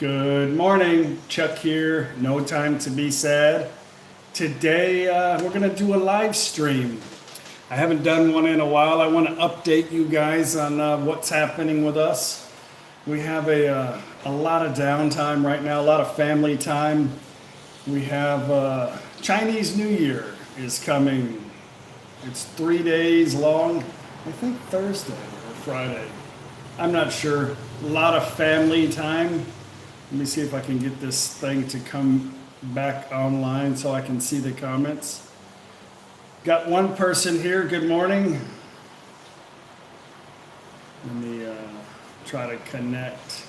Good morning, Chuck here. No time to be sad. Today we're going to do a live stream. I haven't done one in a while. I want to update you guys on what's happening with us. We have a lot of downtime right now, a lot of family time. We have Chinese New Year is coming. It's 3 days long. I think Thursday or Friday. I'm not sure. A lot of family time. Let me see if I can get this thing to come back online so I can see the comments. Got one person here. Good morning. Let me try to connect.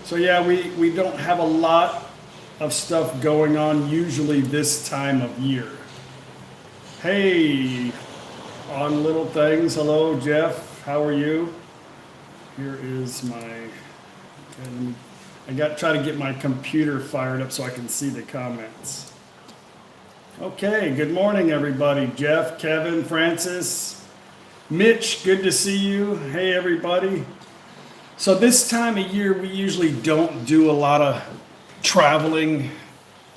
So yeah, we don't have a lot of stuff going on usually this time of year. Hey, on Little Things. Hello, Jeff. How are you? Here is my... I got try to get my computer fired up so I can see the comments. Okay, good morning everybody. Jeff, Kevin, Francis, Mitch, good to see you. Hey everybody. So this time of year we usually don't do a lot of traveling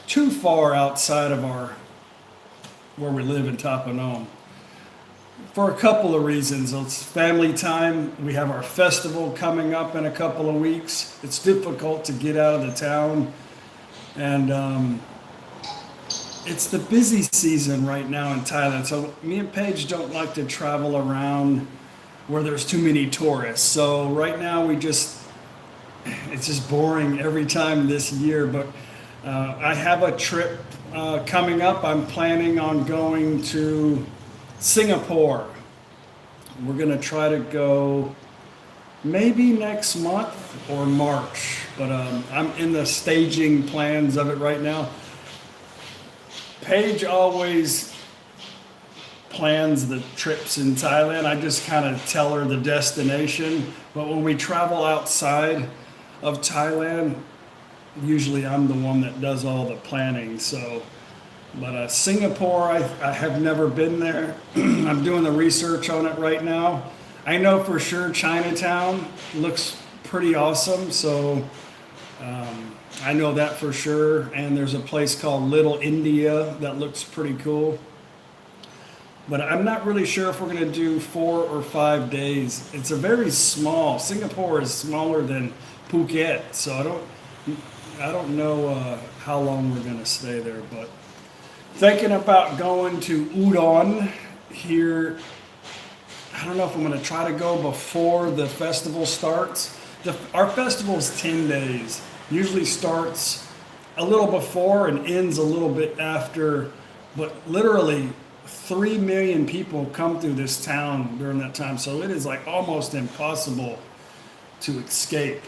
too far outside of where we live in Tapanong. For a couple of reasons. It's family time. We have our festival coming up in a couple of weeks. It's difficult to get out of the town. And it's the busy season right now in Thailand. So me and Paige don't like to travel around where there's too many tourists. So right now it's just boring every time this year. But I have a trip coming up. I'm planning on going to Singapore. We're going to try to go maybe next month or March, but I'm in the staging plans of it right now. Paige always plans the trips in Thailand. I just kind of tell her the destination, but when we travel outside of Thailand, usually I'm the one that does all the planning. But Singapore, I have never been there. I'm doing the research on it right now. I know for sure Chinatown looks pretty awesome, so I know that for sure. And there's a place called Little India that looks pretty cool. But I'm not really sure if we're going to do 4 or 5 days. It's a very small. Singapore is smaller than Phuket, so I don't know how long we're going to stay there, but. Thinking about going to Udon here. I don't know if I'm going to try to go before the festival starts. Our festival is 10 days. Usually starts a little before and ends a little bit after. But literally 3 million people come through this town during that time. So it is like almost impossible to escape.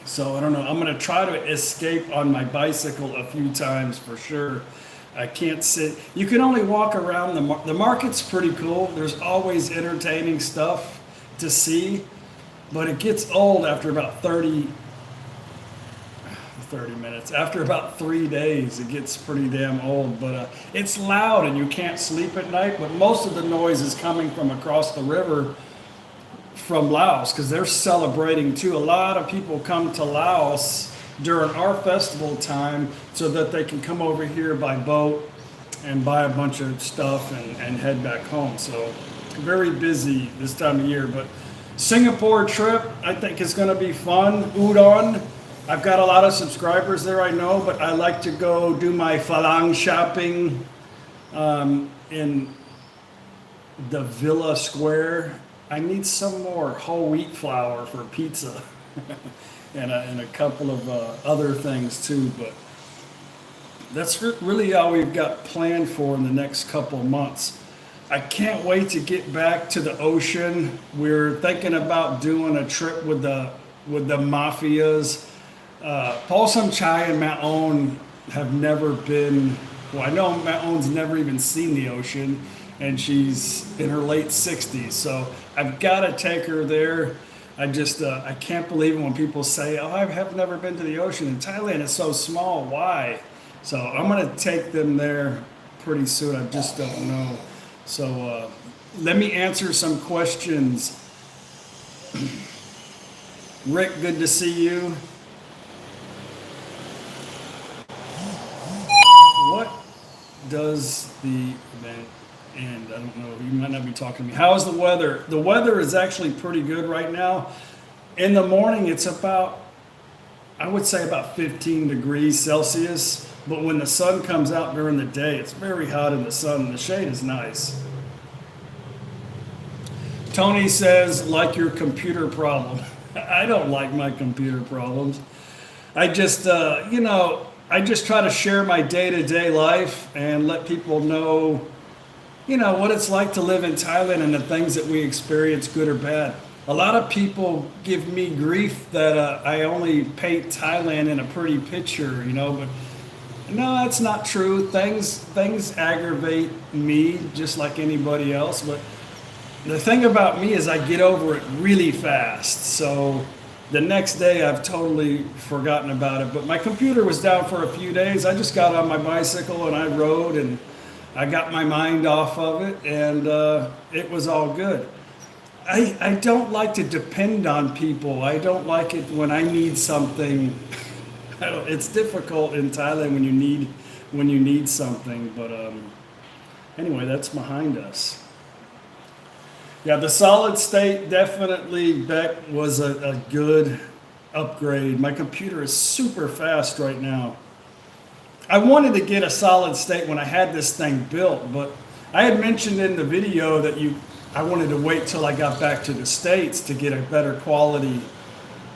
So I don't know. I'm going to try to escape on my bicycle a few times for sure. I can't sit. You can only walk around the market's pretty cool. There's always entertaining stuff to see, but it gets old after about 30 minutes. After about 3 days, it gets pretty damn old, but it's loud and you can't sleep at night, but most of the noise is coming from across the river from Laos because they're celebrating too. A lot of people come to Laos during our festival time so that they can come over here by boat and buy a bunch of stuff and head back home. So very busy this time of year, but Singapore trip I think is going to be fun. Udon, I've got a lot of subscribers there, I know, but I like to go do my Falang shopping in the Villa Square. I need some more whole wheat flour for pizza. And a couple of other things too, but that's really all we've got planned for in the next couple of months. I can't wait to get back to the ocean. We're thinking about doing a trip with the mafias. Paul Samchai and Maon have never been. Well, I know Maon's never even seen the ocean, and she's in her late 60s, so I've got to take her there. I can't believe it when people say, oh, I have never been to the ocean. In Thailand, it's so small. Why? So I'm going to take them there pretty soon. I just don't know. So let me answer some questions. Rick, good to see you. What does the event end? I don't know. You might not be talking to me. How's the weather? The weather is actually pretty good right now. In the morning, it's about, I would say about 15 degrees Celsius. But when the sun comes out during the day, it's very hot in the sun. The shade is nice. Tony says, like your computer problem. I don't like my computer problems. I just, I just try to share my day-to-day life and let people know, what it's like to live in Thailand and the things that we experience, good or bad. A lot of people give me grief that I only paint Thailand in a pretty picture, but no, that's not true. Things aggravate me just like anybody else, but the thing about me is I get over it really fast. So the next day I've totally forgotten about it. But my computer was down for a few days. I just got on my bicycle and I rode and I got my mind off of it, and it was all good. I don't like to depend on people. I don't like it when I need something. It's difficult in Thailand when you need something. But anyway, that's behind us. Yeah, the solid state definitely, Beck, was a good upgrade. My computer is super fast right now. I wanted to get a solid state when I had this thing built, but I had mentioned in the video that I wanted to wait till I got back to the States to get a better quality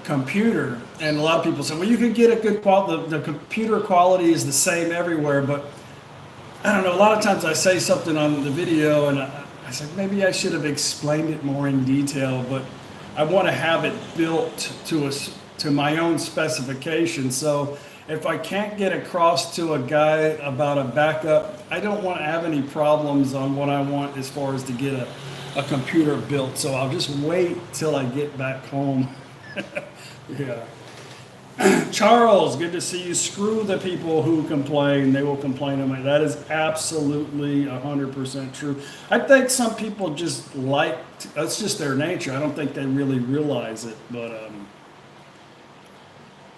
computer. And a lot of people said, well, you can get a good quality, the computer quality is the same everywhere, but I don't know, a lot of times I say something on the video and I said, maybe I should have explained it more in detail, but I want to have it built to my own specifications. So if I can't get across to a guy about a backup, I don't want to have any problems on what I want as far as to get a computer built. So I'll just wait till I get back home. Yeah. Charles, good to see you. Screw the people who complain. They will complain on me. That is absolutely 100% true. I think some people just that's just their nature. I don't think they really realize it, but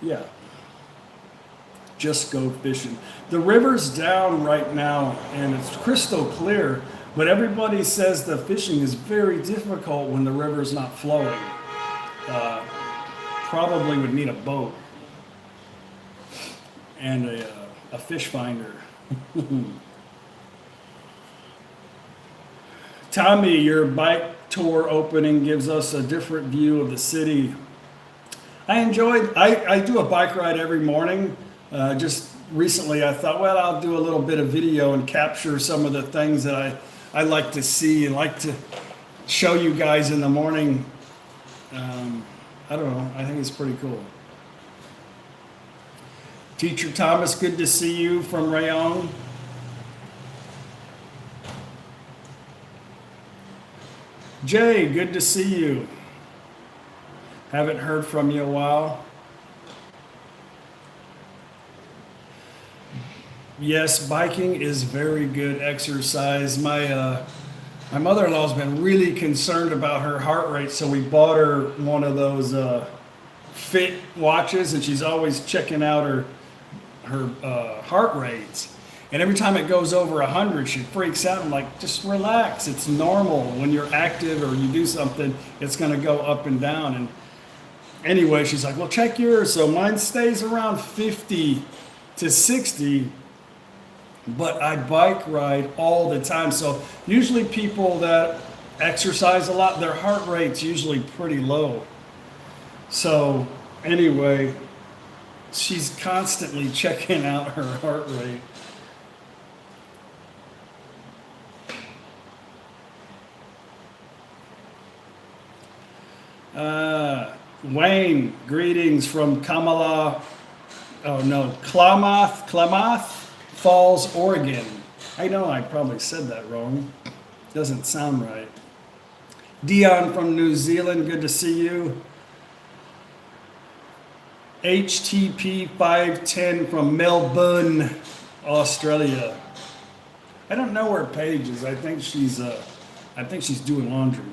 yeah. Just go fishing. The river's down right now and it's crystal clear, but everybody says the fishing is very difficult when the river's not flowing. Probably would need a boat and a fish finder. Tommy, your bike tour opening gives us a different view of the city. I do a bike ride every morning. Just recently I thought, well, I'll do a little bit of video and capture some of the things that I like to see and like to show you guys in the morning. I don't know, I think it's pretty cool. Teacher Thomas, good to see you from Rayon. Jay, good to see you. Haven't heard from you a while. Yes, biking is very good exercise. My mother-in-law's been really concerned about her heart rate, so we bought her one of those Fit watches, and she's always checking out her heart rates. And every time it goes over 100, she freaks out. I'm like, just relax. It's normal. When you're active or you do something, it's going to go up and down. And anyway, she's like, well, check yours. So mine stays around 50 to 60. But I bike ride all the time. So usually people that exercise a lot, their heart rate's usually pretty low. So anyway, she's constantly checking out her heart rate. Wayne, greetings from Klamath Falls, Oregon. I know I probably said that wrong. Doesn't sound right. Dion from New Zealand, good to see you. HTP 510 from Melbourne, Australia. I don't know where Paige is. I think she's doing laundry.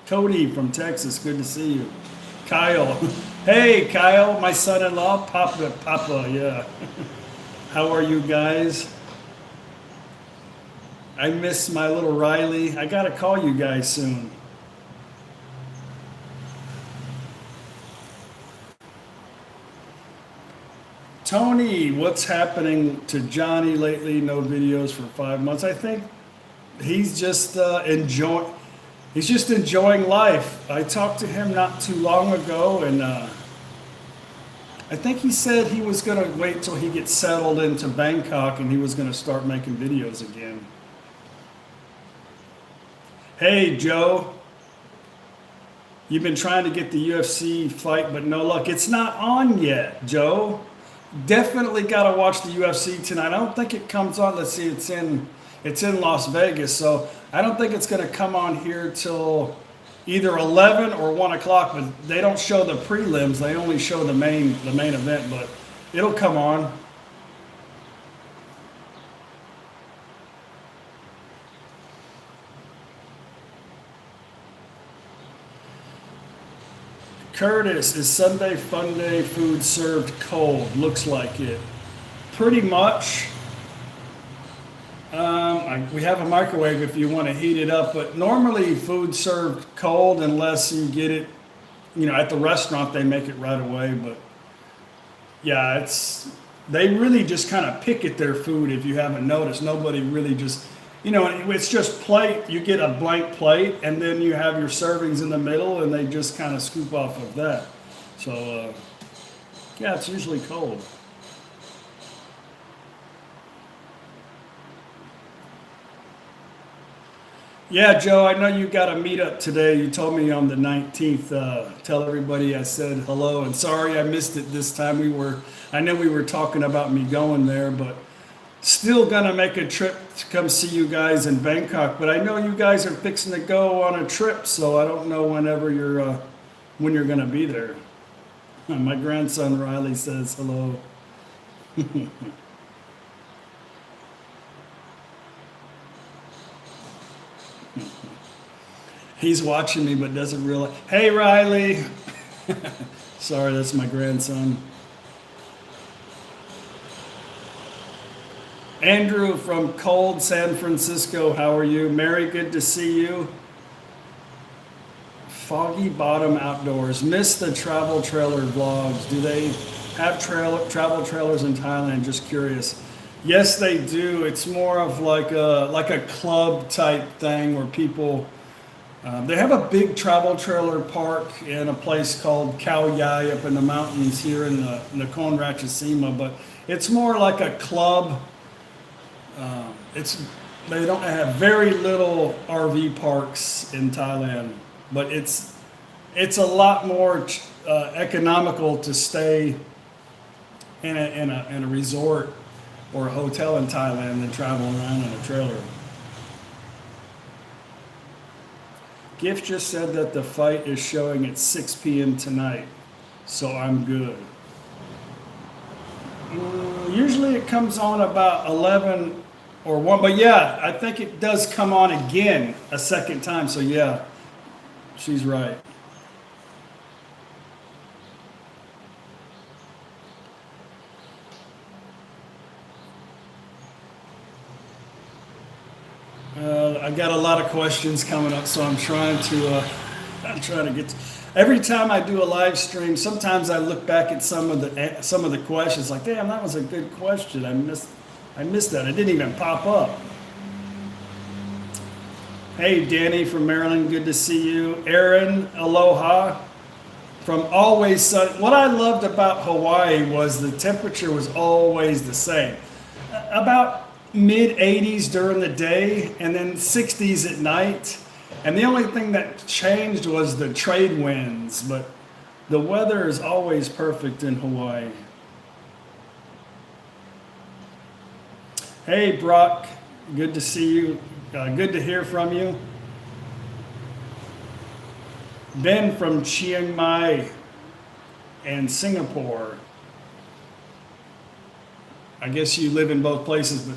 Cody from Texas, good to see you. Kyle. Hey, Kyle, my son-in-law, Papa, yeah. How are you guys? I miss my little Riley. I gotta call you guys soon. Tony, what's happening to Johnny lately? No videos for 5 months. I think he's just he's just enjoying life. I talked to him not too long ago, and I think he said he was going to wait till he gets settled into Bangkok and he was going to start making videos again. Hey, Joe. You've been trying to get the UFC fight, but no luck. It's not on yet, Joe. Definitely got to watch the UFC tonight. I don't think it comes on. Let's see, it's in Las Vegas, so I don't think it's going to come on here till either 11 or 1 o'clock. But they don't show the prelims; they only show the main event. But it'll come on. Curtis, is Sunday Fun Day food served cold? Looks like it. Pretty much. We have a microwave if you want to heat it up, but normally food served cold unless you get it, at the restaurant they make it right away. But yeah, they really just kind of pick at their food if you haven't noticed. Nobody really just, it's just plate. You get a blank plate and then you have your servings in the middle and they just kind of scoop off of that. So yeah, it's usually cold. Yeah, Joe, I know you got a meetup today. You told me on the 19th. Tell everybody I said hello and sorry I missed it this time. I know we were talking about me going there, but still gonna make a trip to come see you guys in Bangkok. But I know you guys are fixing to go on a trip, so I don't know when you're gonna be there. My grandson Riley says hello. He's watching me but doesn't realize. Hey, Riley. Sorry, that's my grandson. Andrew from cold San Francisco, how are you? Mary, good to see you. Foggy Bottom Outdoors. Miss the travel trailer vlogs. Do they have travel trailers in Thailand? Just curious. Yes, they do. It's more of like a club type thing where people. They have a big travel trailer park in a place called Khao Yai up in the mountains here in the Nakhon Ratchasima, but it's more like a club. They don't have very little RV parks in Thailand, but it's a lot more economical to stay in a resort or a hotel in Thailand than travel around in a trailer. Gift just said that the fight is showing at 6 p.m. tonight, so I'm good. Usually it comes on about 11 or 1, but yeah, I think it does come on again a second time, so yeah, she's right. I got a lot of questions coming up, so I'm trying to get. Every time I do a live stream, sometimes I look back at some of the questions, like, damn, that was a good question. I missed that. It didn't even pop up. Hey, Danny from Maryland, good to see you. Aaron, aloha. From always sun. What I loved about Hawaii was the temperature was always the same. About mid 80s during the day and then 60s at night. And the only thing that changed was the trade winds, but the weather is always perfect in Hawaii. Hey, Brock, good to see you. Good to hear from you. Ben from Chiang Mai and Singapore. I guess you live in both places, but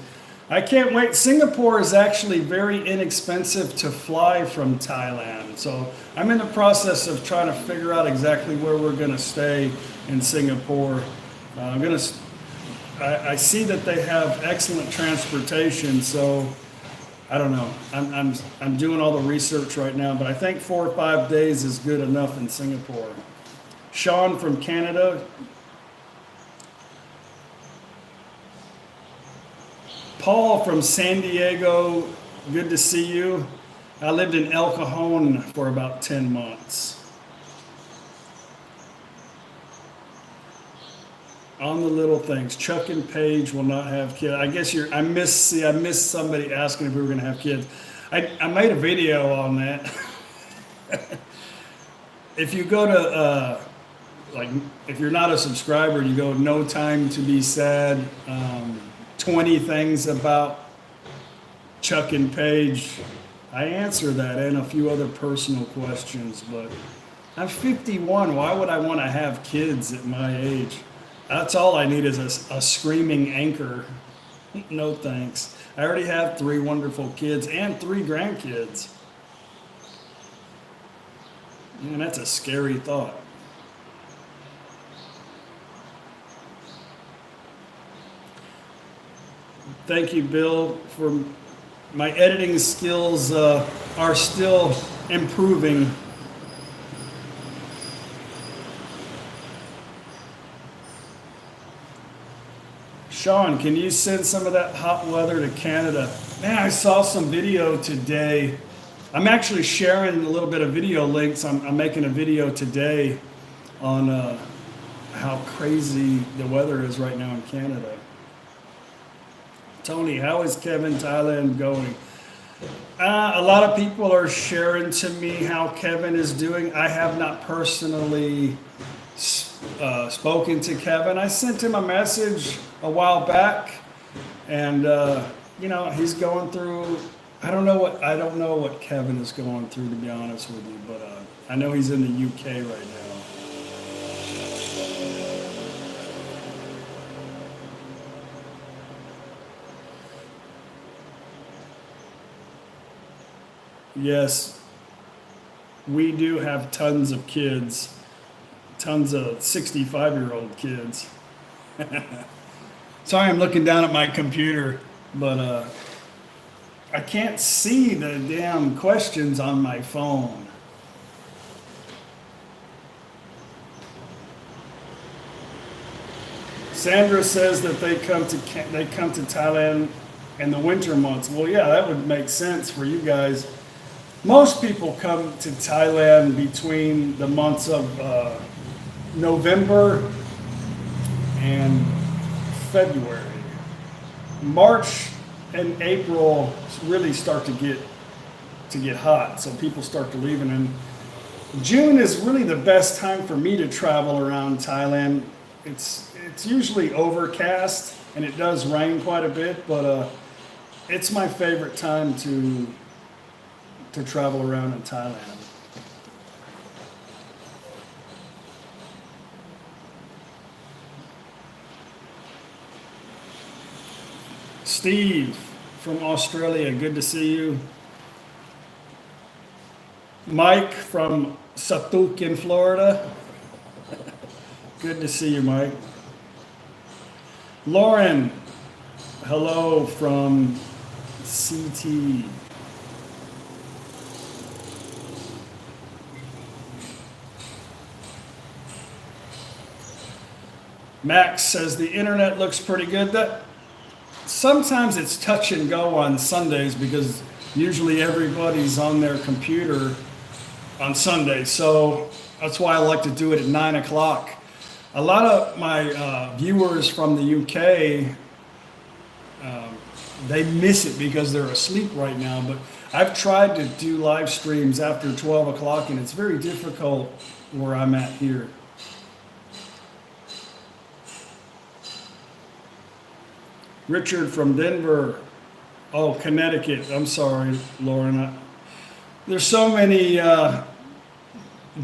I can't wait. Singapore is actually very inexpensive to fly from Thailand. So I'm in the process of trying to figure out exactly where we're going to stay in Singapore. I see that they have excellent transportation, so I don't know. I'm doing all the research right now, but I think 4 or 5 days is good enough in Singapore. Sean from Canada. Paul from San Diego, good to see you. I lived in El Cajon for about 10 months. On the little things, Chuck and Paige will not have kids. I guess I missed somebody asking if we were going to have kids. I made a video on that. If you go to, if you're not a subscriber, you go No Time to Be Sad, 20 things about Chuck and Paige. I answer that and a few other personal questions, but I'm 51. Why would I want to have kids at my age? That's all I need is a screaming anchor. No thanks. I already have 3 wonderful kids and 3 grandkids. Man, that's a scary thought. Thank you, Bill, for my editing skills are still improving. Sean, can you send some of that hot weather to Canada? Man, I saw some video today. I'm actually sharing a little bit of video links. I'm making a video today on how crazy the weather is right now in Canada. Tony, how is Kevin Thailand going? A lot of people are sharing to me how Kevin is doing. I have not personally spoken to Kevin. I sent him a message a while back, and he's going through. I don't know what Kevin is going through, to be honest with you, but I know he's in the UK right now. Yes, we do have tons of kids, tons of 65-year-old kids. Sorry, I'm looking down at my computer, but I can't see the damn questions on my phone. Sandra says that they come to Thailand in the winter months. Well, yeah, that would make sense for you guys. Most people come to Thailand between the months of November and February. March and April really start to get hot, so people start to leave. And June is really the best time for me to travel around Thailand. It's usually overcast and it does rain quite a bit, but it's my favorite time to travel around in Thailand. Steve from Australia, good to see you. Mike from Satuk in Florida. Good to see you, Mike. Lauren, hello from CT. Max says the internet looks pretty good. Sometimes it's touch and go on Sundays because usually everybody's on their computer on Sunday. So that's why I like to do it at 9 o'clock. A lot of my viewers from the UK, they miss it because they're asleep right now. But I've tried to do live streams after 12 o'clock and it's very difficult where I'm at here. Richard from Denver. Oh, Connecticut. I'm sorry, Lauren. There's so many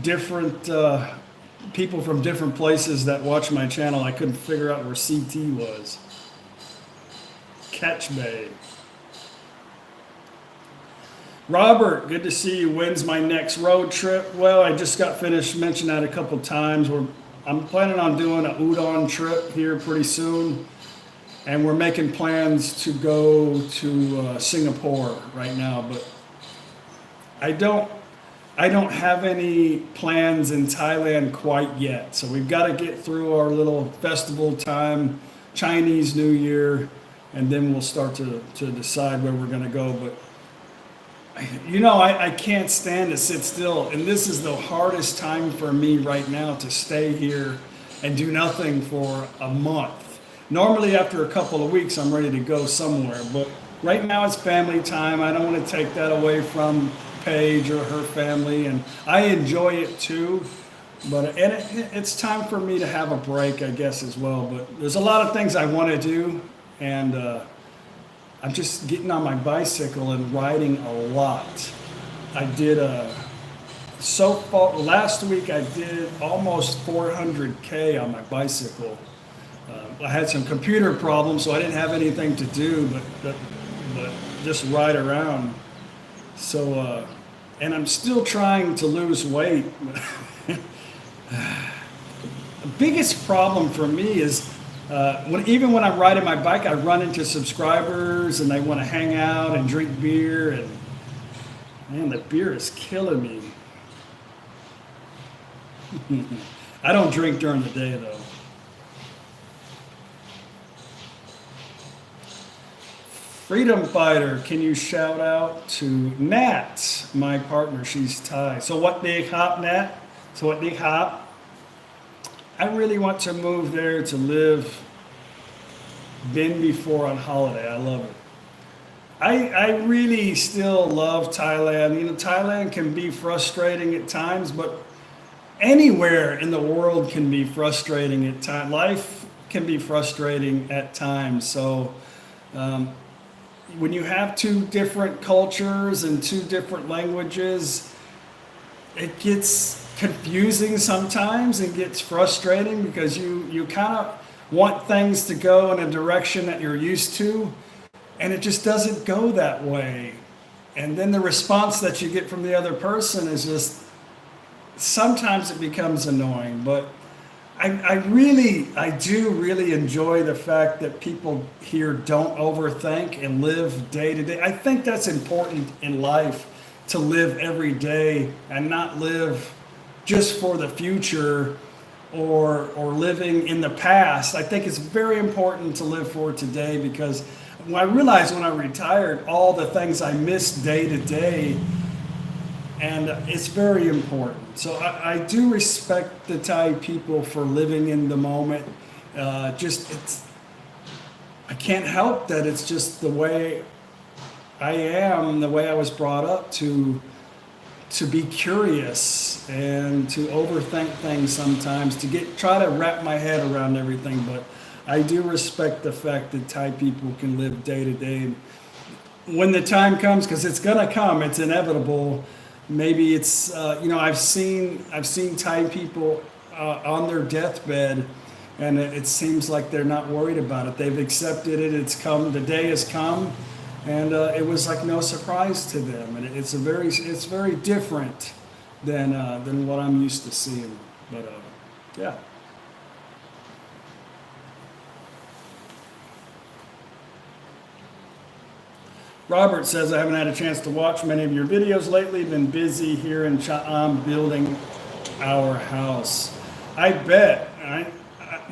different people from different places that watch my channel. I couldn't figure out where CT was. catch bait. Robert, good to see you. When's my next road trip? Well, I just got finished mentioning that a couple times. I'm planning on doing a udon trip here pretty soon, and we're making plans to go to Singapore right now. But I don't have any plans in Thailand quite yet. So we've got to get through our little festival time, Chinese New Year, and then we'll start to decide where we're going to go. But you know, I can't stand to sit still, and this is the hardest time for me right now to stay here and do nothing for a month. Normally after a couple of weeks I'm ready to go somewhere, but right now it's family time. I don't want to take that away from Paige or her family, and I enjoy it too, but it's time for me to have a break, I guess, as well. But there's a lot of things I want to do, and I'm just getting on my bicycle and riding a lot. I did so far last week I did almost 400K on my bicycle. I had some computer problems, so I didn't have anything to do but just ride around. So and I'm still trying to lose weight. The biggest problem for me is even when I'm riding my bike, I run into subscribers and they want to hang out and drink beer, and man, the beer is killing me. I don't drink during the day though. Freedom Fighter, can you shout out to Nat, my partner? She's Thai. So what they hop, Nat? So what they hop? I really want to move there to live. Been before on holiday. I love it. I really still love Thailand. You know, Thailand can be frustrating at times, but anywhere in the world can be frustrating at times. Life can be frustrating at times. So when you have two different cultures and two different languages, it gets confusing sometimes and gets frustrating because you kind of want things to go in a direction that you're used to, and it just doesn't go that way. And then the response that you get from the other person is just, sometimes it becomes annoying. But I do really enjoy the fact that people here don't overthink and live day to day. I think that's important in life, to live every day and not live just for the future or living in the past. I think it's very important to live for today, because I realized when I retired all the things I missed day to day, and it's very important. So I do respect the Thai people for living in the moment. I can't help that. It's just the way I am, the way I was brought up to be curious and to overthink things sometimes, try to wrap my head around everything. But I do respect the fact that Thai people can live day to day. When the time comes, because it's gonna come, it's inevitable. Maybe it's I've seen Thai people on their deathbed, and it seems like they're not worried about it. They've accepted it. It's come. The day has come. And it was like no surprise to them, and it's very different than what I'm used to seeing. But yeah. Robert says, I haven't had a chance to watch many of your videos lately. Been busy here in Cha'am building our house. I bet.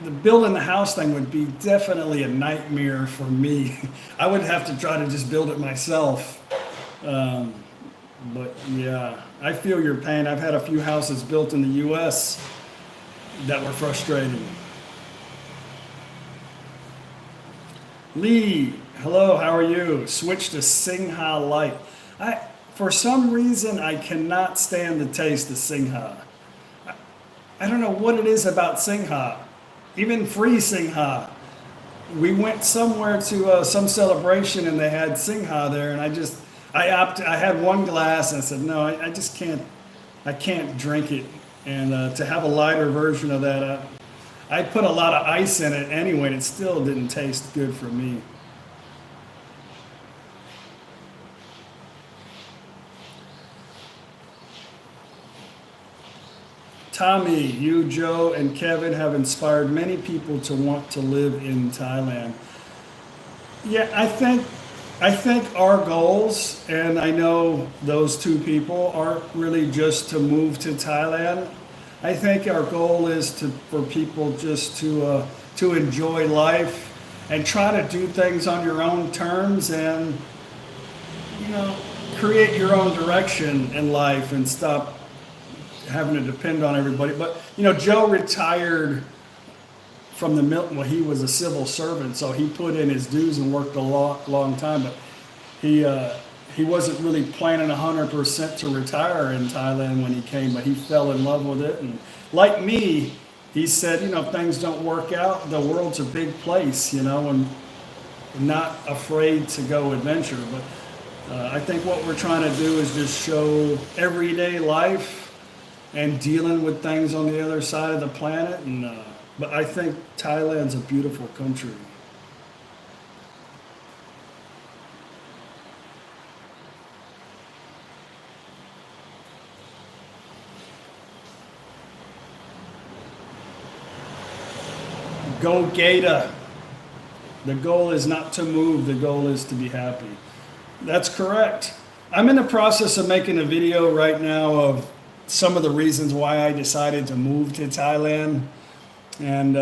The building the house thing would be definitely a nightmare for me. I would have to try to just build it myself. But yeah, I feel your pain. I've had a few houses built in the U.S. that were frustrating. Lee, hello, how are you? Switch to Singha Light. For some reason, I cannot stand the taste of Singha. I don't know what it is about Singha. Even free Singha. We went somewhere to some celebration and they had Singha there, and I had one glass and I said, no, I just can't drink it. And to have a lighter version of that, I put a lot of ice in it anyway, and it still didn't taste good for me. Tommy, you, Joe, and Kevin have inspired many people to want to live in Thailand. Yeah, I think our goals, and I know those two people aren't really just to move to Thailand. I think our goal is for people just to enjoy life and try to do things on your own terms, and you know, create your own direction in life and stop having to depend on everybody. But Joe retired from the Milton. Well, he was a civil servant, so he put in his dues and worked a long time. But he wasn't really planning 100% to retire in Thailand when he came, but he fell in love with it. And like me, he said, if things don't work out, the world's a big place, and not afraid to go adventure. But I think what we're trying to do is just show everyday life and dealing with things on the other side of the planet. And but I think Thailand's a beautiful country. Go Gata. The goal is not to move, the goal is to be happy. That's correct. I'm in the process of making a video right now of some of the reasons why I decided to move to Thailand. And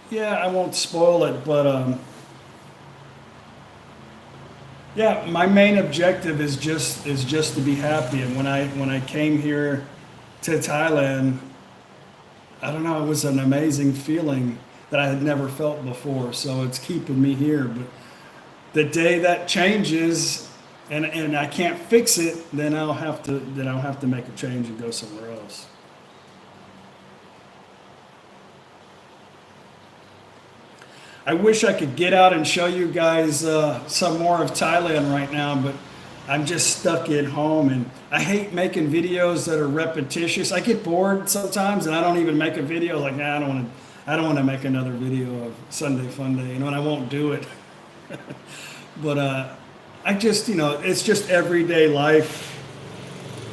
yeah, I won't spoil it, but yeah, my main objective is just to be happy. And when I came here to Thailand, I don't know, it was an amazing feeling that I had never felt before. So it's keeping me here. But the day that changes and I can't fix it, then I'll have to make a change and go somewhere else. I wish I could get out and show you guys some more of Thailand right now, but I'm just stuck at home, and I hate making videos that are repetitious. I get bored sometimes, and I don't even make a video. Like, nah, I don't want to make another video of Sunday Fun Day, and I won't do it. But I just, it's just everyday life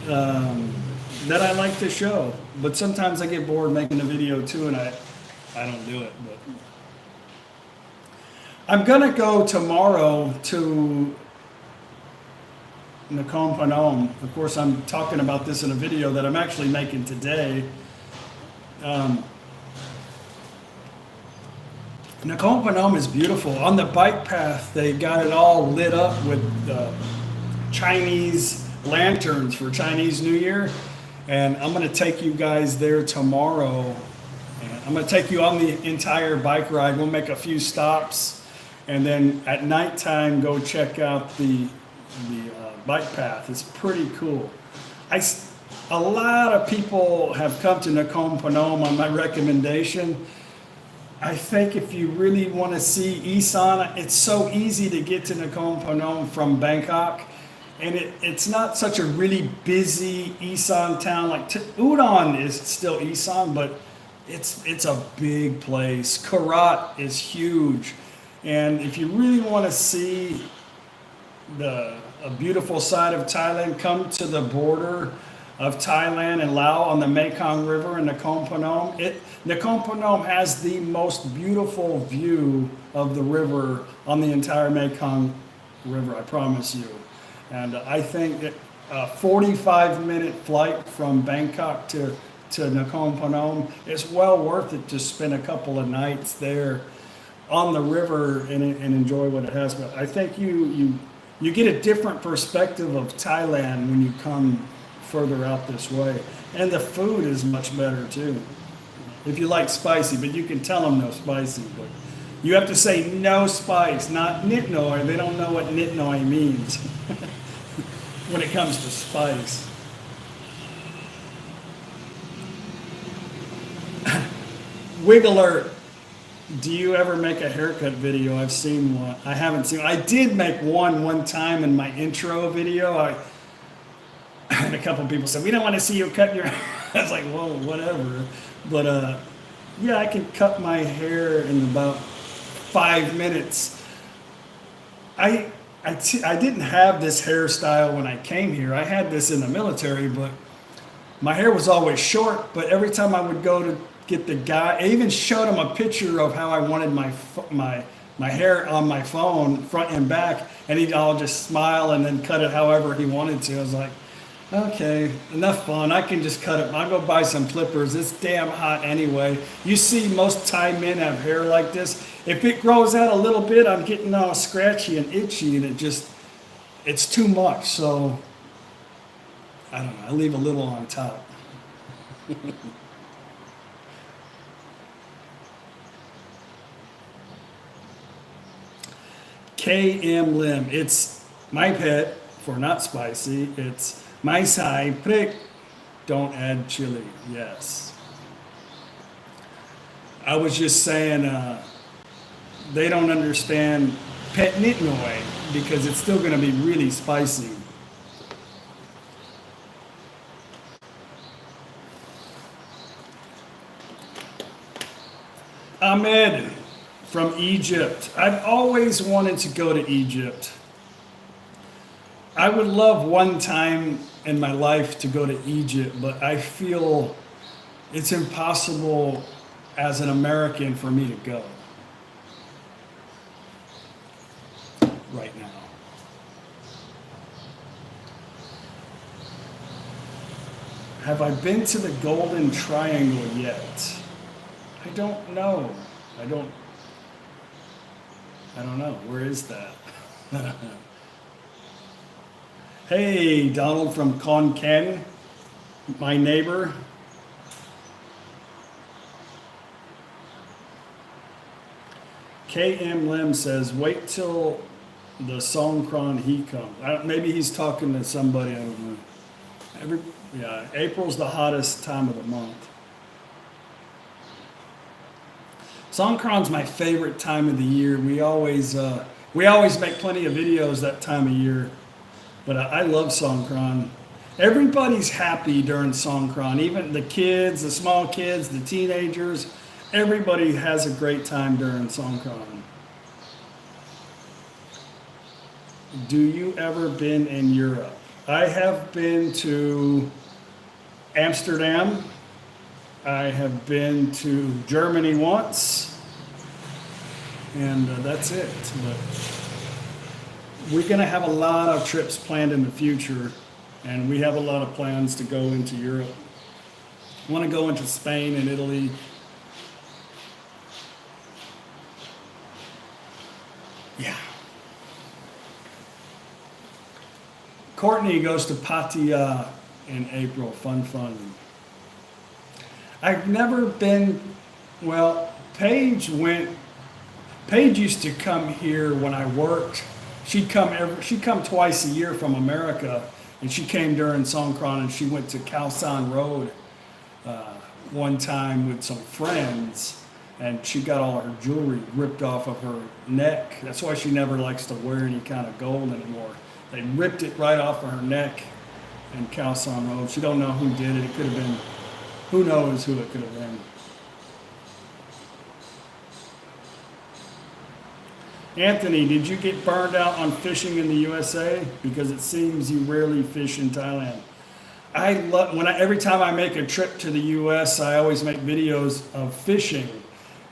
that I like to show. But sometimes I get bored making a video too, and I don't do it. But I'm gonna go tomorrow to Nakhon Phanom. Of course, I'm talking about this in a video that I'm actually making today. Nakhon Phanom is beautiful. On the bike path, they got it all lit up with Chinese lanterns for Chinese New Year. And I'm going to take you guys there tomorrow. And I'm going to take you on the entire bike ride. We'll make a few stops. And then at nighttime, go check out the bike path. It's pretty cool. A lot of people have come to Nakhon Phanom on my recommendation. I think if you really want to see Isan, it's so easy to get to Nakhon Phanom from Bangkok. And it's not such a really busy Isan town. Like Udon is still Isan, but it's a big place. Karat is huge. And if you really want to see a beautiful side of Thailand, come to the border of Thailand and Laos on the Mekong River in Nakhon Phanom. Nakhon Phanom has the most beautiful view of the river on the entire Mekong River, I promise you. And I think that a 45-minute flight from Bangkok to Nakhon Phanom is well worth it to spend a couple of nights there on the river and enjoy what it has. But I think you get a different perspective of Thailand when you come further out this way. And the food is much better too. If you like spicy, but you can tell them no spicy. But you have to say no spice, not nit noi. They don't know what nit noi means when it comes to spice. Wig alert. Do you ever make a haircut video? I've seen one. I haven't seen. I did make one time in my intro video. And a couple of people said, "We don't want to see you cut your." I was like, "Whoa, whatever." But yeah, I can cut my hair in about 5 minutes. I didn't have this hairstyle when I came here. I had this in the military, but my hair was always short, but every time I would go to get the guy, I even showed him a picture of how I wanted my hair on my phone, front and back, and he'd all just smile and then cut it however he wanted to. I was like, okay, enough fun. I can just cut it. I'll go buy some clippers. It's damn hot anyway. You see most Thai men have hair like this. If it grows out a little bit, I'm getting all scratchy and itchy, and it's too much. So, I don't know. I leave a little on top. KM Lim. It's my pet for not spicy. It's my side prick. Don't add chili. Yes. I was just saying they don't understand pet nitnoy because it's still going to be really spicy. Ahmed from Egypt. I've always wanted to go to Egypt. I would love one time in my life to go to Egypt, but I feel it's impossible as an American for me to go right now. Have I been to the Golden Triangle yet? I don't know. I don't know. Where is that? Hey, Donald from Konkan, my neighbor. KM Lim says, wait till the Songkran he comes. Maybe he's talking to somebody, I don't know. April's the hottest time of the month. Songkran's my favorite time of the year. We always make plenty of videos that time of year. But I love Songkran. Everybody's happy during Songkran. Even the kids, the small kids, the teenagers. Everybody has a great time during Songkran. Do you ever been in Europe? I have been to Amsterdam. I have been to Germany once. And that's it. But we're going to have a lot of trips planned in the future, and we have a lot of plans to go into Europe. I want to go into Spain and Italy. Yeah. Courtney goes to Pattaya in April. Fun. I've never been, well, Paige used to come here when I worked. She'd come twice a year from America, and she came during Songkran, and she went to Khao San Road one time with some friends, and she got all her jewelry ripped off of her neck. That's why she never likes to wear any kind of gold anymore. They ripped it right off of her neck in Khao San Road. She don't know who did it. It could have been, who knows who it could have been. Anthony, did you get burned out on fishing in the USA? Because it seems you rarely fish in Thailand. Every time I make a trip to the US, I always make videos of fishing.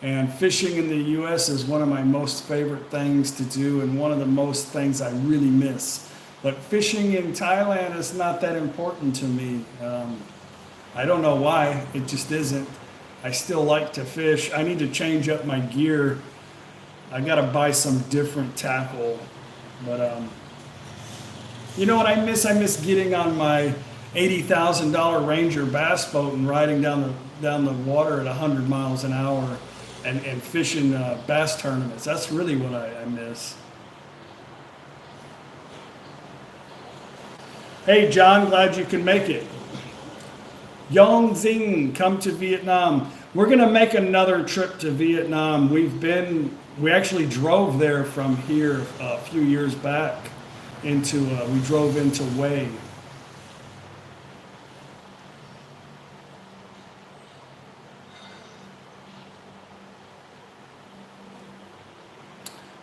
And fishing in the US is one of my most favorite things to do, and one of the most things I really miss. But fishing in Thailand is not that important to me. I don't know why, it just isn't. I still like to fish. I need to change up my gear. I gotta buy some different tackle, but you know what I miss? I miss getting on my $80,000 Ranger bass boat and riding down the water at 100 miles an hour and fishing bass tournaments. That's really what I miss. Hey John, glad you can make it. Yong Zing, come to Vietnam. We're gonna make another trip to Vietnam. We actually drove there from here a few years back we drove into Hue.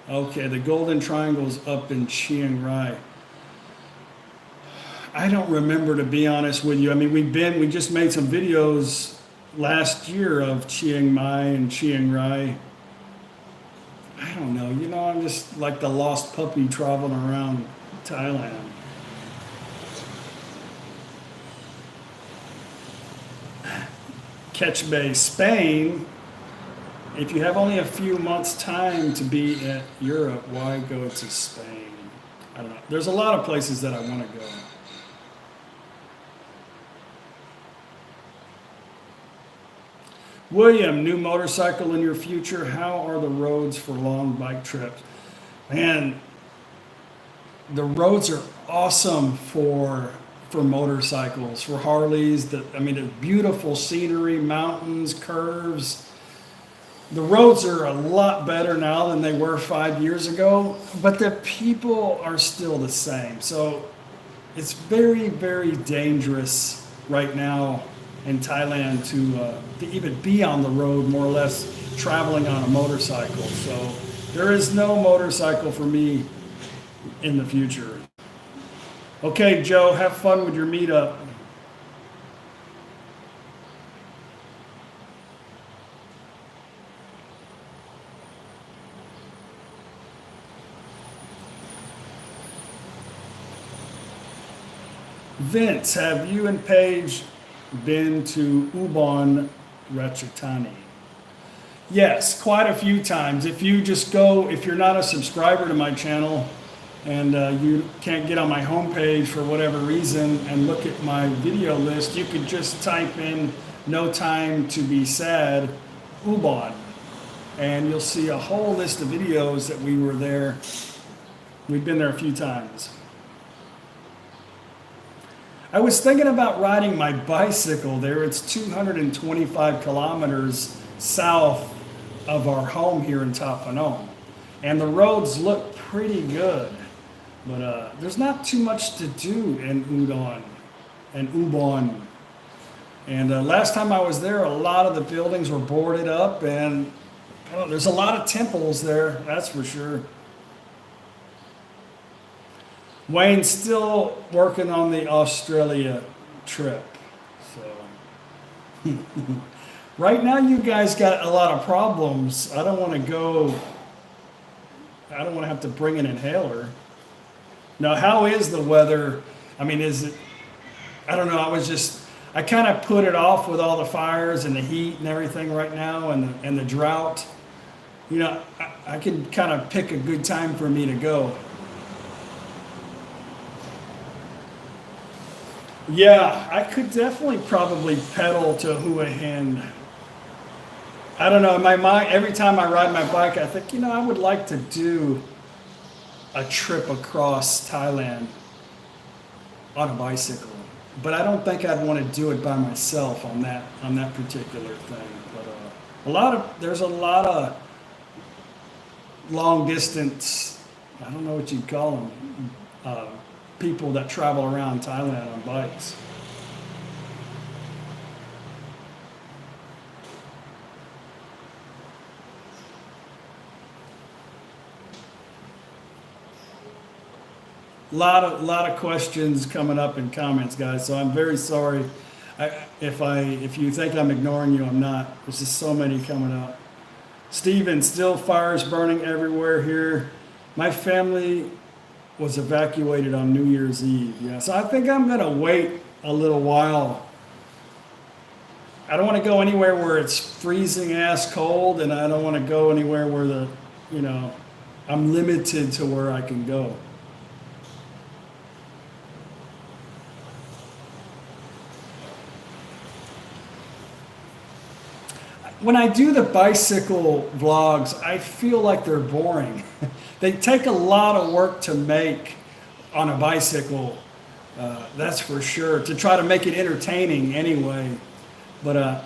Okay, the Golden Triangle's up in Chiang Rai. I don't remember, to be honest with you. I mean, we just made some videos last year of Chiang Mai and Chiang Rai. I don't know. I'm just like the lost puppy traveling around Thailand. Catch Bay, Spain. If you have only a few months' time to be at Europe, why go to Spain? I don't know. There's a lot of places that I want to go. William, new motorcycle in your future. How are the roads for long bike trips? Man, the roads are awesome for motorcycles, for Harleys. The beautiful scenery, mountains, curves. The roads are a lot better now than they were 5 years ago, but the people are still the same. So it's very, very dangerous right now in Thailand to even be on the road, more or less traveling on a motorcycle. So there is no motorcycle for me in the future. Okay, Joe, have fun with your meetup. Vince, have you and Paige been to Ubon Ratchathani? Yes, quite a few times. If you're not a subscriber to my channel and you can't get on my homepage for whatever reason and look at my video list, you could just type in "No Time to Be Sad" Ubon, and you'll see a whole list of videos that we were there. We've been there a few times. I was thinking about riding my bicycle there. It's 225 kilometers south of our home here in Ta Phanom. And the roads look pretty good. But there's not too much to do in Udon and Ubon. And last time I was there, a lot of the buildings were boarded up. And there's a lot of temples there, that's for sure. Wayne's still working on the Australia trip. So right now you guys got a lot of problems. I don't want to have to bring an inhaler. Now, how is the weather? I mean, I don't know. I kind of put it off with all the fires and the heat and everything right now and the drought. I can kind of pick a good time for me to go. Yeah, I could definitely probably pedal to Hua Hin. I don't know, in my mind, every time I ride my bike, I think, I would like to do a trip across Thailand on a bicycle. But I don't think I'd want to do it by myself on that particular thing. But there's a lot of long distance, I don't know what you'd call them, people that travel around Thailand on bikes. Lot of questions coming up in comments, guys. So I'm very sorry if you think I'm ignoring you. I'm not. There's just so many coming up. Steven, still fires burning everywhere here. My family was evacuated on New Year's Eve. Yeah, so I think I'm gonna wait a little while. I don't want to go anywhere where it's freezing ass cold, and I don't want to go anywhere where I'm limited to where I can go. When I do the bicycle vlogs, I feel like they're boring. They take a lot of work to make on a bicycle, that's for sure, to try to make it entertaining anyway. But,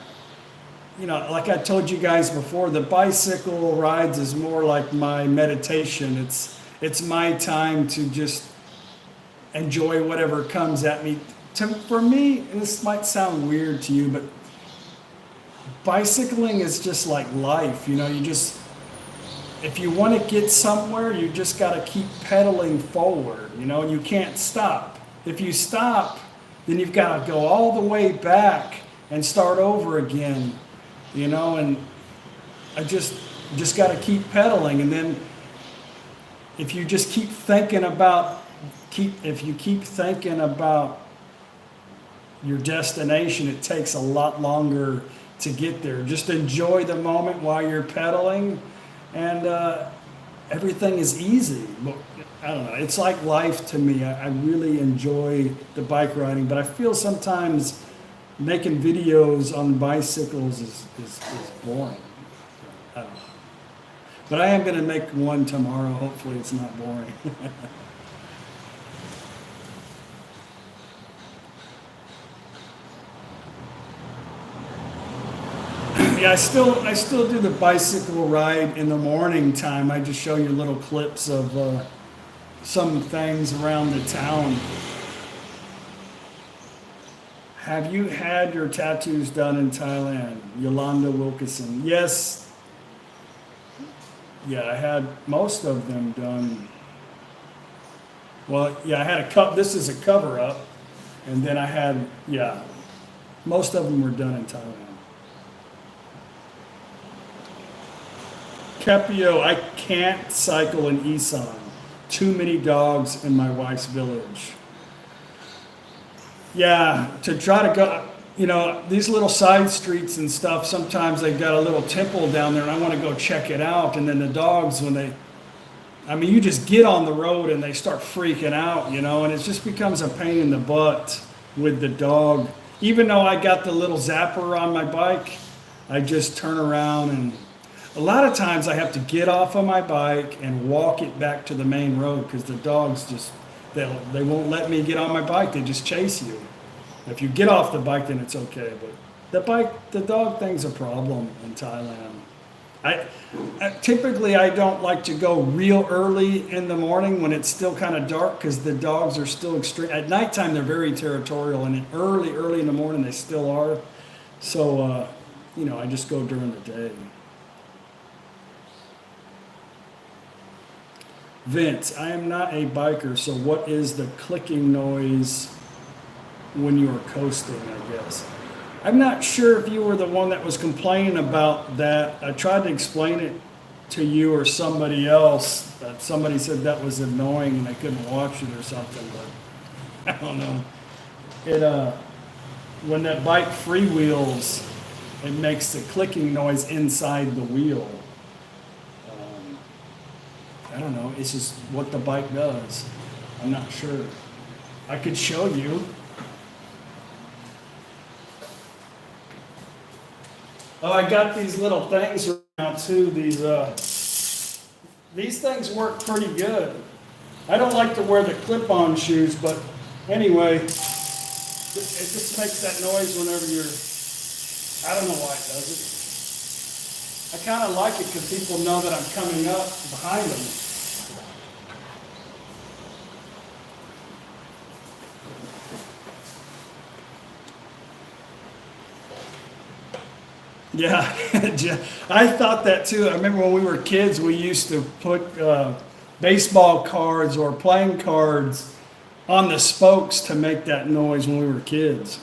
like I told you guys before, the bicycle rides is more like my meditation. It's my time to just enjoy whatever comes at me. For me, this might sound weird to you, but bicycling is just like life. If you want to get somewhere, you just got to keep pedaling forward, and you can't stop. If you stop, then you've got to go all the way back and start over again, you know, and I just got to keep pedaling. And then if you just keep thinking about, if you keep thinking about your destination, it takes a lot longer to get there. Just enjoy the moment while you're pedaling, and everything is easy. But I don't know, it's like life to me. I really enjoy the bike riding, but I feel sometimes making videos on bicycles is boring. I don't know. But I am going to make one tomorrow. Hopefully it's not boring. Yeah, I still do the bicycle ride in the morning time. I just show you little clips of some things around the town. Have you had your tattoos done in Thailand? Yolanda Wilkinson. Yes. Yeah, I had most of them done. Well, yeah, I had this is a cover up. And then I had, yeah, most of them were done in Thailand. Kepio, I can't cycle in Isan. Too many dogs in my wife's village. Yeah, to try to go, you know, these little side streets and stuff, sometimes they've got a little temple down there and I want to go check it out. And then the dogs, you just get on the road and they start freaking out, you know, and it just becomes a pain in the butt with the dog. Even though I got the little zapper on my bike, I just turn around, and a lot of times I have to get off of my bike and walk it back to the main road because the dogs just, they won't let me get on my bike. They just chase you. If you get off the bike, then it's okay. But the dog thing's a problem in Thailand. Typically I don't like to go real early in the morning when it's still kind of dark because the dogs are still extreme. At nighttime they're very territorial, and early in the morning they still are. So, you know, I just go during the day. Vince, I am not a biker, so what is the clicking noise when you are coasting, I guess? I'm not sure if you were the one that was complaining about that. I tried to explain it to you or somebody else. Somebody said that was annoying and I couldn't watch it or something, but I don't know. It when that bike freewheels, it makes the clicking noise inside the wheel. I don't know, it's just what the bike does. I'm not sure. I could show you. Oh, I got these little things around too. These things work pretty good. I don't like to wear the clip-on shoes, but anyway, it just makes that noise whenever I don't know why it does it. I kind of like it because people know that I'm coming up behind them. Yeah, I thought that too. I remember when we were kids, we used to put baseball cards or playing cards on the spokes to make that noise when we were kids.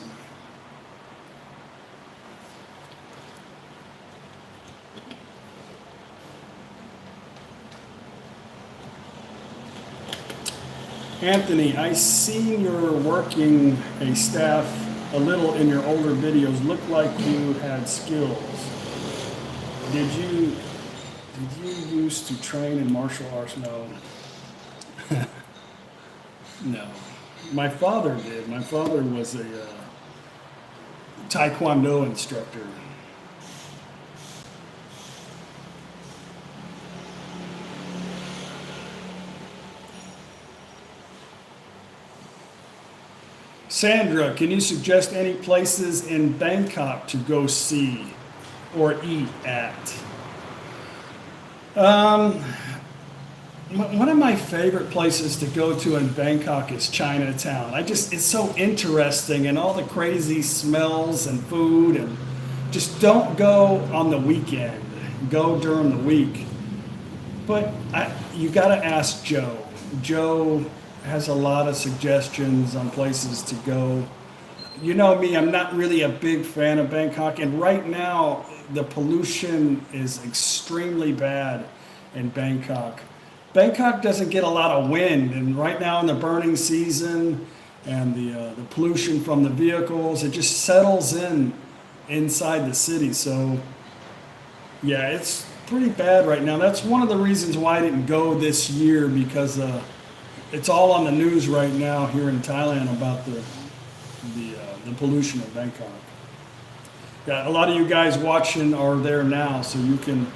Anthony, I seen you're working a staff a little in your older videos. Looked like you had skills. Did you used to train in martial arts? No. No. My father did. My father was a Taekwondo instructor. Sandra, can you suggest any places in Bangkok to go see or eat at? One of my favorite places to go to in Bangkok is Chinatown. It's so interesting, and all the crazy smells and food, and just don't go on the weekend. Go during the week. But you got to ask Joe. Joe has a lot of suggestions on places to go. You know me, I'm not really a big fan of Bangkok, and right now the pollution is extremely bad in Bangkok. Bangkok doesn't get a lot of wind, and right now in the burning season and the pollution from the vehicles, it just settles in inside the city. So yeah, it's pretty bad right now. That's one of the reasons why I didn't go this year, because it's all on the news right now here in Thailand about the pollution in Bangkok. Yeah, a lot of you guys watching are there now, so you can,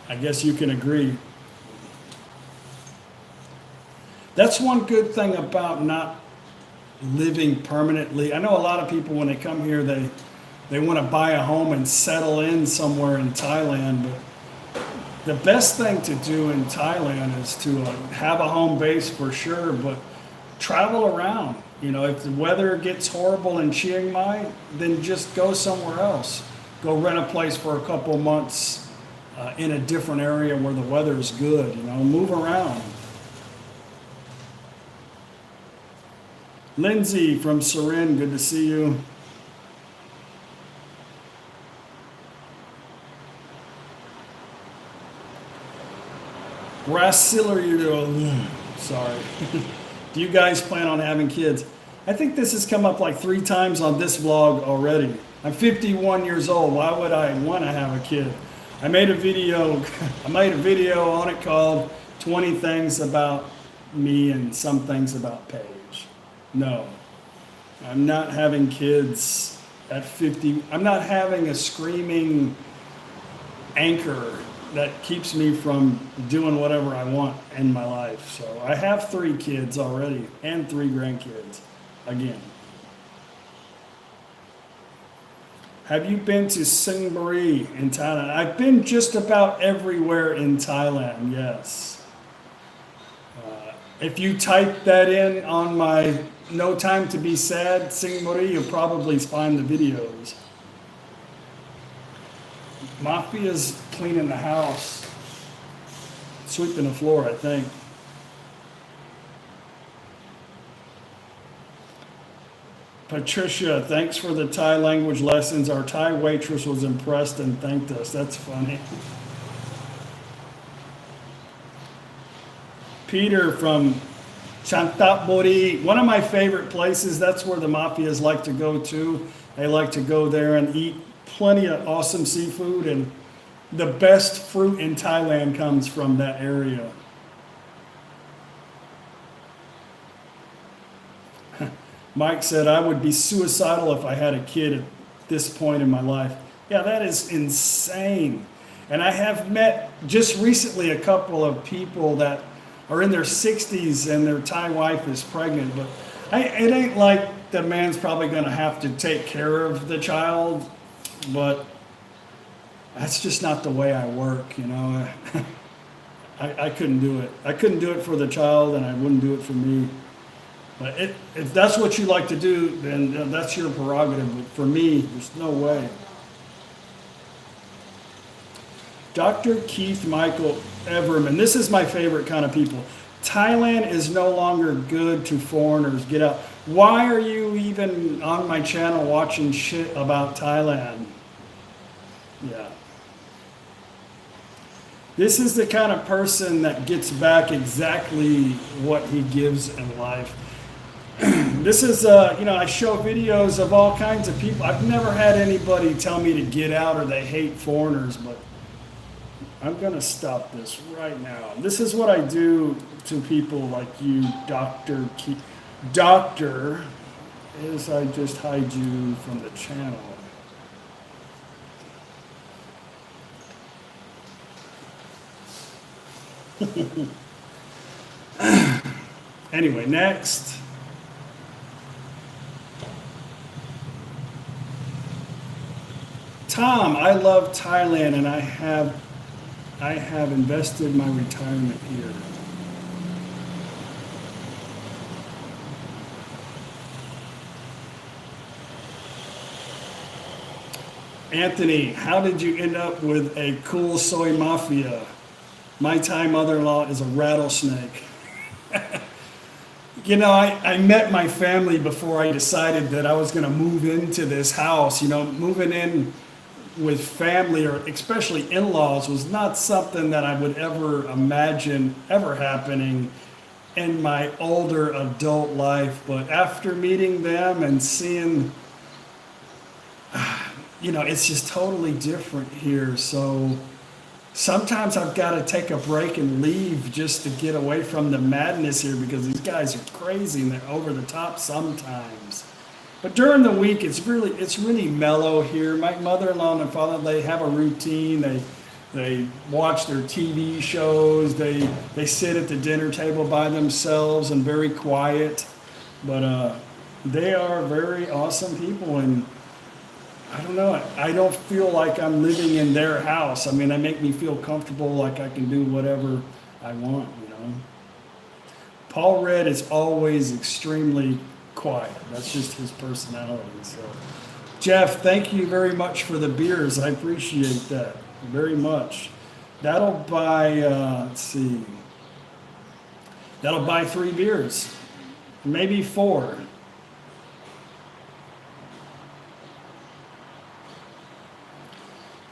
I guess you can agree. That's one good thing about not living permanently. I know a lot of people, when they come here, they want to buy a home and settle in somewhere in Thailand, but the best thing to do in Thailand is to have a home base for sure, but travel around. You know, if the weather gets horrible in Chiang Mai, then just go somewhere else. Go rent a place for a couple months in a different area where the weather is good. You know, move around. Lindsay from Surin, good to see you. Sorry. Do you guys plan on having kids? I think this has come up like 3 times on this vlog already. I'm 51 years old. Why would I want to have a kid? I made a video on it called 20 Things About Me and Some Things About Paige. No, I'm not having kids at 50. I'm not having a screaming anchor that keeps me from doing whatever I want in my life. So I have 3 kids already and 3 grandkids again. Have you been to Singapore in Thailand? I've been just about everywhere in Thailand, yes. If you type that in on my No Time to Be Sad Singapore, you'll probably find the videos. Mafia's cleaning the house, sweeping the floor, I think. Patricia, thanks for the Thai language lessons. Our Thai waitress was impressed and thanked us. That's funny. Peter from Chanthaburi, one of my favorite places. That's where the Mafias like to go to. They like to go there and eat plenty of awesome seafood, and the best fruit in Thailand comes from that area. Mike said, I would be suicidal if I had a kid at this point in my life. Yeah, that is insane. And I have met just recently a couple of people that are in their 60s and their Thai wife is pregnant, but it ain't like the man's probably going to have to take care of the child, but that's just not the way I work, you know. I couldn't do it. I couldn't do it for the child, and I wouldn't do it for me. But if that's what you like to do, then that's your prerogative. But for me, there's no way. Dr. Keith Michael Everman, this is my favorite kind of people. Thailand is no longer good to foreigners. Get out. Why are you even on my channel watching shit about Thailand? Yeah. This is the kind of person that gets back exactly what he gives in life. This is, I show videos of all kinds of people. I've never had anybody tell me to get out or they hate foreigners, but I'm going to stop this right now. This is what I do to people like you, Dr. Doctor, is I just hide you from the channel. Anyway, next. Tom, I love Thailand and I have invested my retirement here. Anthony, how did you end up with a cool soy mafia? My Thai mother-in-law is a rattlesnake. I met my family before I decided that I was going to move into this house. Moving in with family, or especially in-laws, was not something that I would ever imagine ever happening in my older adult life. But after meeting them and seeing, it's just totally different here. So sometimes I've got to take a break and leave just to get away from the madness here, because these guys are crazy and they're over the top sometimes. But during the week, it's really mellow here. My mother-in-law and father, they have a routine. They watch their TV shows. They sit at the dinner table by themselves and very quiet. But they are very awesome people, and I don't know. I don't feel like I'm living in their house. I mean, they make me feel comfortable, like I can do whatever I want. Paul Red is always extremely quiet. That's just his personality. So, Jeff, thank you very much for the beers. I appreciate that very much. That'll buy, that'll buy 3 beers, maybe 4.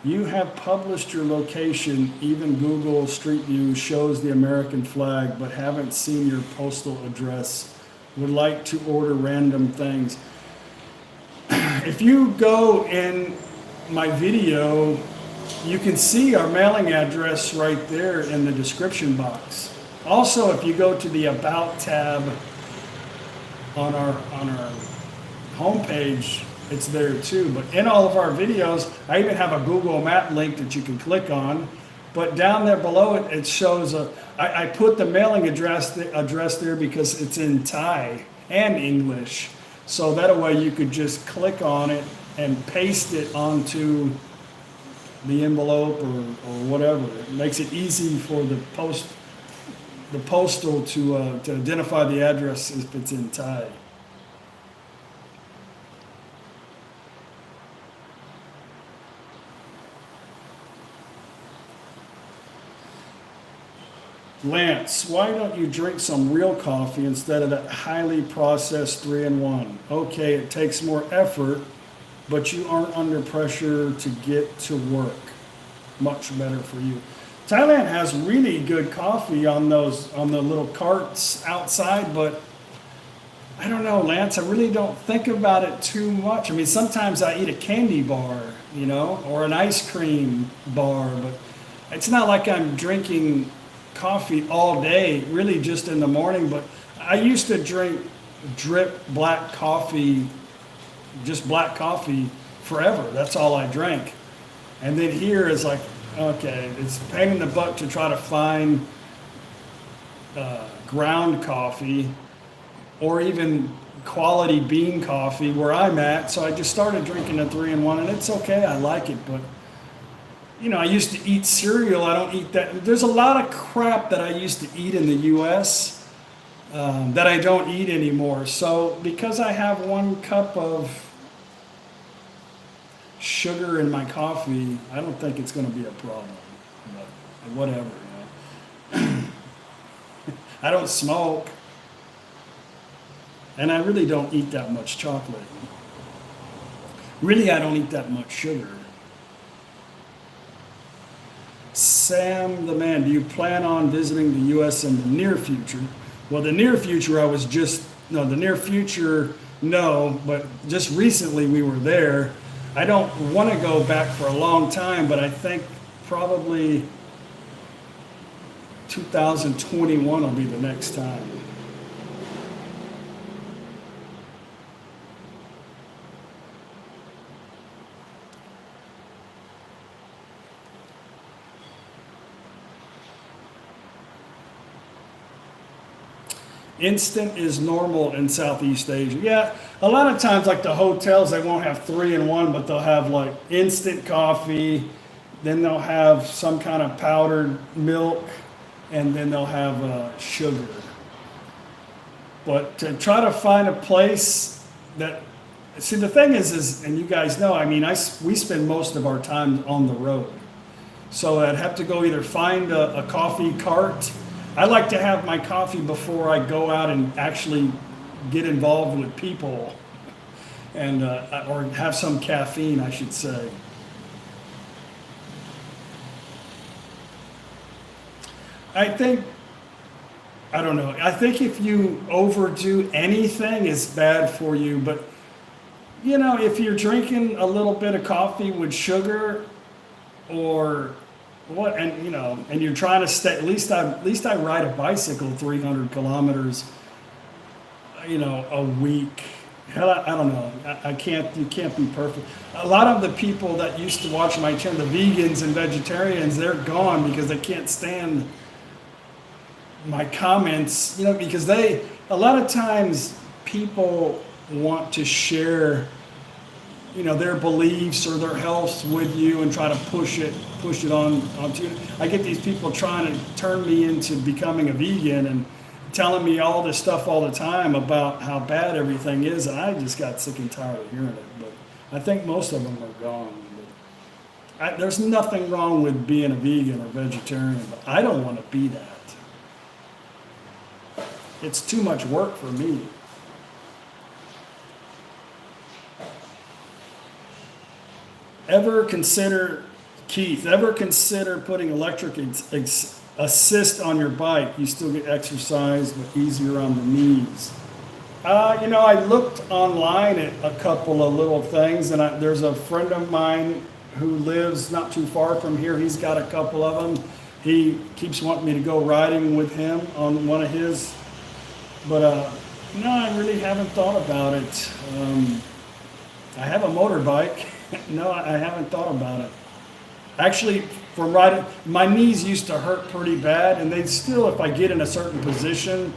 You have published your location. Even Google Street View shows the American flag, but haven't seen your postal address. Would like to order random things. If you go in my video, you can see our mailing address right there in the description box. Also, if you go to the About tab on our homepage, it's there too. But in all of our videos, I even have a Google Map link that you can click on. But down there below it, it shows I put the mailing address there because it's in Thai and English. So that way you could just click on it and paste it onto the envelope or whatever. It makes it easy for the postal to identify the address if it's in Thai. Lance, why don't you drink some real coffee instead of that highly processed 3-in-1? Okay, it takes more effort, but you aren't under pressure to get to work. Much better for you. Thailand has really good coffee on the little carts outside, but I don't know, Lance, I really don't think about it too much. I mean, sometimes I eat a candy bar, or an ice cream bar, but it's not like I'm drinking coffee all day, really just in the morning. But I used to drip black coffee, just black coffee forever. That's all I drank. And then here is like, okay, it's a pain in the butt to try to find ground coffee or even quality bean coffee where I'm at. So I just started drinking a 3-in-1, and it's okay. I like it, but I used to eat cereal. I don't eat that. There's a lot of crap that I used to eat in the U.S. That I don't eat anymore. So because I have 1 cup of sugar in my coffee, I don't think it's going to be a problem. But whatever. I don't smoke. And I really don't eat that much chocolate. Really, I don't eat that much sugar. Sam the man, do you plan on visiting the U.S. in the near future? Well, the near future, no, but just recently we were there. I don't want to go back for a long time, but I think probably 2021 will be the next time. Instant is normal in Southeast Asia. Yeah, a lot of times, like the hotels, they won't have 3-in-1, but they'll have like instant coffee, then they'll have some kind of powdered milk, and then they'll have sugar. But to try to find a place that, see, the thing is, and you guys know, I mean, we spend most of our time on the road. So I'd have to go either find a coffee cart I like to have my coffee before I go out and actually get involved with people, and or have some caffeine, I should say. I think, I don't know. I think if you overdo anything, it's bad for you. But, you know, if you're drinking a little bit of coffee with sugar, or what, and you know, and you're trying to stay, at least I ride a bicycle 300 kilometers, you know, a week. Hell, I don't know. I can't. You can't be perfect. A lot of the people that used to watch my channel, the vegans and vegetarians, they're gone because they can't stand my comments, you know, because a lot of times people want to share, you know, their beliefs or their health with you and try to push it onto you. I get these people trying to turn me into becoming a vegan and telling me all this stuff all the time about how bad everything is, and I just got sick and tired of hearing it. But I think most of them are gone. But there's nothing wrong with being a vegan or vegetarian, but I don't want to be that. It's too much work for me. Keith, ever consider putting electric assist on your bike? You still get exercise, but easier on the knees. You know, I looked online at a couple of little things, and there's a friend of mine who lives not too far from here. He's got a couple of them. He keeps wanting me to go riding with him on one of his. But no, I really haven't thought about it. I have a motorbike. No, I haven't thought about it. Actually, from riding, my knees used to hurt pretty bad, and they still, if I get in a certain position,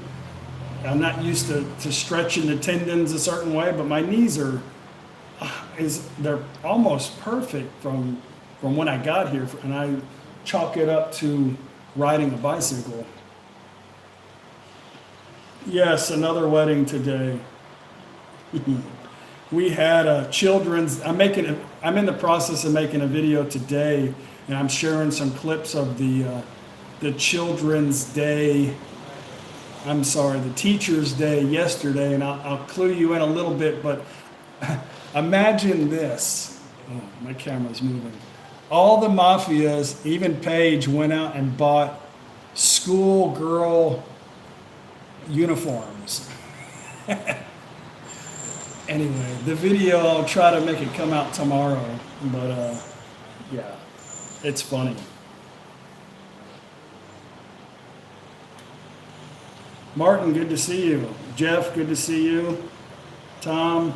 I'm not used to stretching the tendons a certain way, but my knees they're almost perfect from when I got here, and I chalk it up to riding a bicycle. Yes, another wedding today. We had a children's. I'm in the process of making a video today, and I'm sharing some clips of the Children's Day. I'm sorry, the Teachers' Day yesterday, and I'll clue you in a little bit. But imagine this. Oh, my camera's moving. All the mafias, even Paige, went out and bought schoolgirl uniforms. Anyway, the video, I'll try to make it come out tomorrow, but yeah, it's funny. Martin, good to see you. Jeff, good to see you. Tom.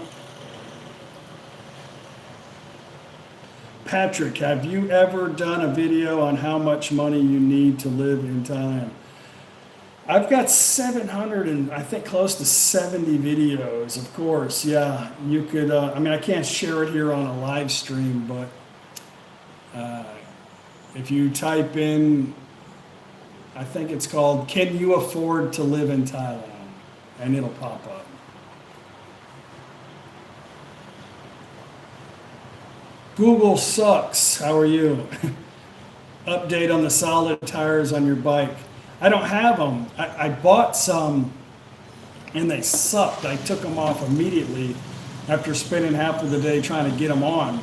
Patrick, have you ever done a video on how much money you need to live in Thailand? I've got 700 and I think close to 70 videos, of course. Yeah, you could, I mean, I can't share it here on a live stream, but if you type in, I think it's called, "Can you afford to live in Thailand?" and it'll pop up. Google sucks. How are you? Update on the solid tires on your bike. I don't have them. I bought some and they sucked. I took them off immediately after spending half of the day trying to get them on.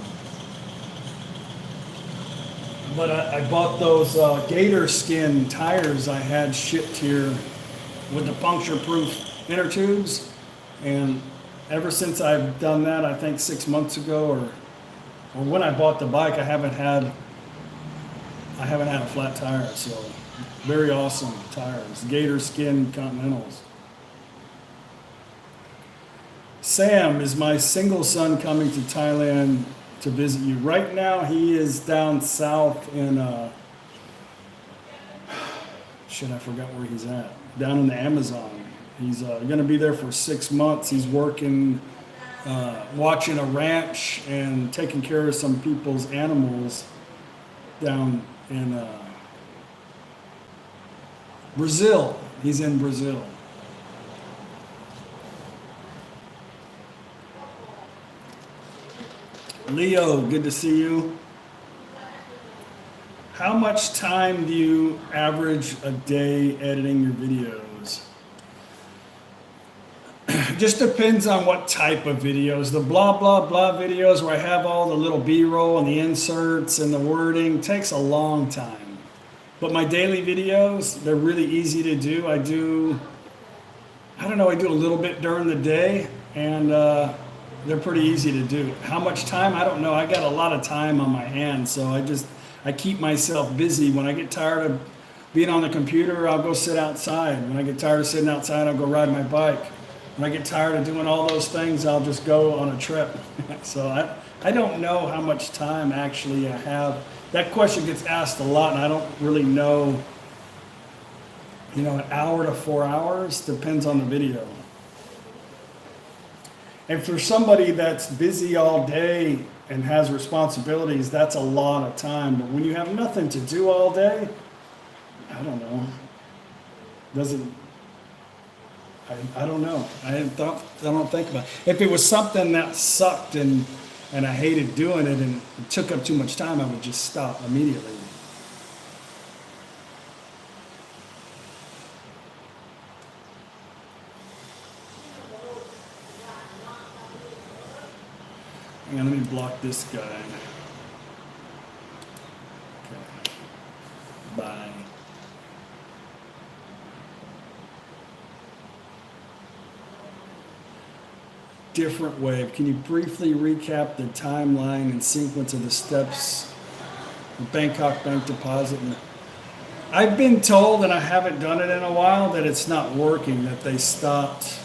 But I bought those gator skin tires I had shipped here with the puncture-proof inner tubes. And ever since I've done that, I think 6 months ago or when I bought the bike, I haven't had a flat tire. So very awesome tires, gator skin Continentals. Sam, is my single son coming to Thailand to visit you? Right now, he is down south in, I forgot where he's at. Down in the Amazon. He's going to be there for 6 months. He's working, watching a ranch and taking care of some people's animals down in Brazil. He's in Brazil. Leo, good to see you. How much time do you average a day editing your videos? Just depends on what type of videos. The blah, blah, blah videos where I have all the little B-roll and the inserts and the wording takes a long time. But my daily videos, they're really easy to do. I do a little bit during the day, and they're pretty easy to do. How much time? I don't know. I got a lot of time on my hands, so I keep myself busy. When I get tired of being on the computer, I'll go sit outside. When I get tired of sitting outside, I'll go ride my bike. When I get tired of doing all those things, I'll just go on a trip. So I don't know how much time actually I have. That question gets asked a lot, and I don't really know. An hour to 4 hours, depends on the video. And for somebody that's busy all day and has responsibilities, that's a lot of time. But when you have nothing to do all day, I don't know. I don't know. I don't think about it. If it was something that sucked and I hated doing it and it took up too much time, I would just stop immediately. Hang on, let me block this guy. Okay. Bye. Different wave. Can you briefly recap the timeline and sequence of the steps for Bangkok bank deposit? I've been told, and I haven't done it in a while, that it's not working, that they stopped.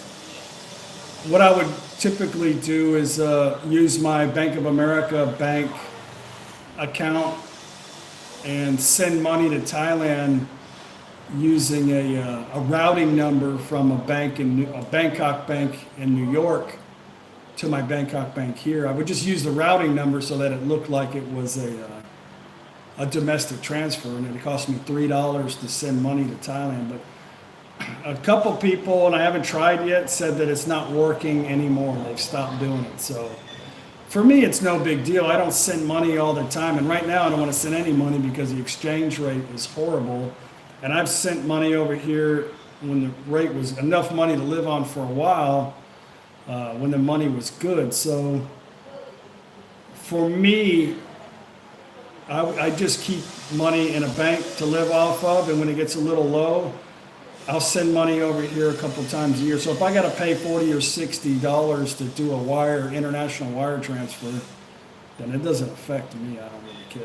What I would typically do is use my Bank of America bank account and send money to Thailand using a routing number from a Bangkok bank in New York to my Bangkok bank here. I would just use the routing number so that it looked like it was a domestic transfer, and it cost me $3 to send money to Thailand. But a couple people, and I haven't tried yet, said that it's not working anymore. They've stopped doing it. So for me, it's no big deal. I don't send money all the time. And right now, I don't want to send any money because the exchange rate is horrible. And I've sent money over here when the rate was enough money to live on for a while, when the money was good. So for me, I just keep money in a bank to live off of. And when it gets a little low, I'll send money over here a couple times a year. So if I got to pay $40 or $60 to do a international wire transfer, then it doesn't affect me. I don't really care.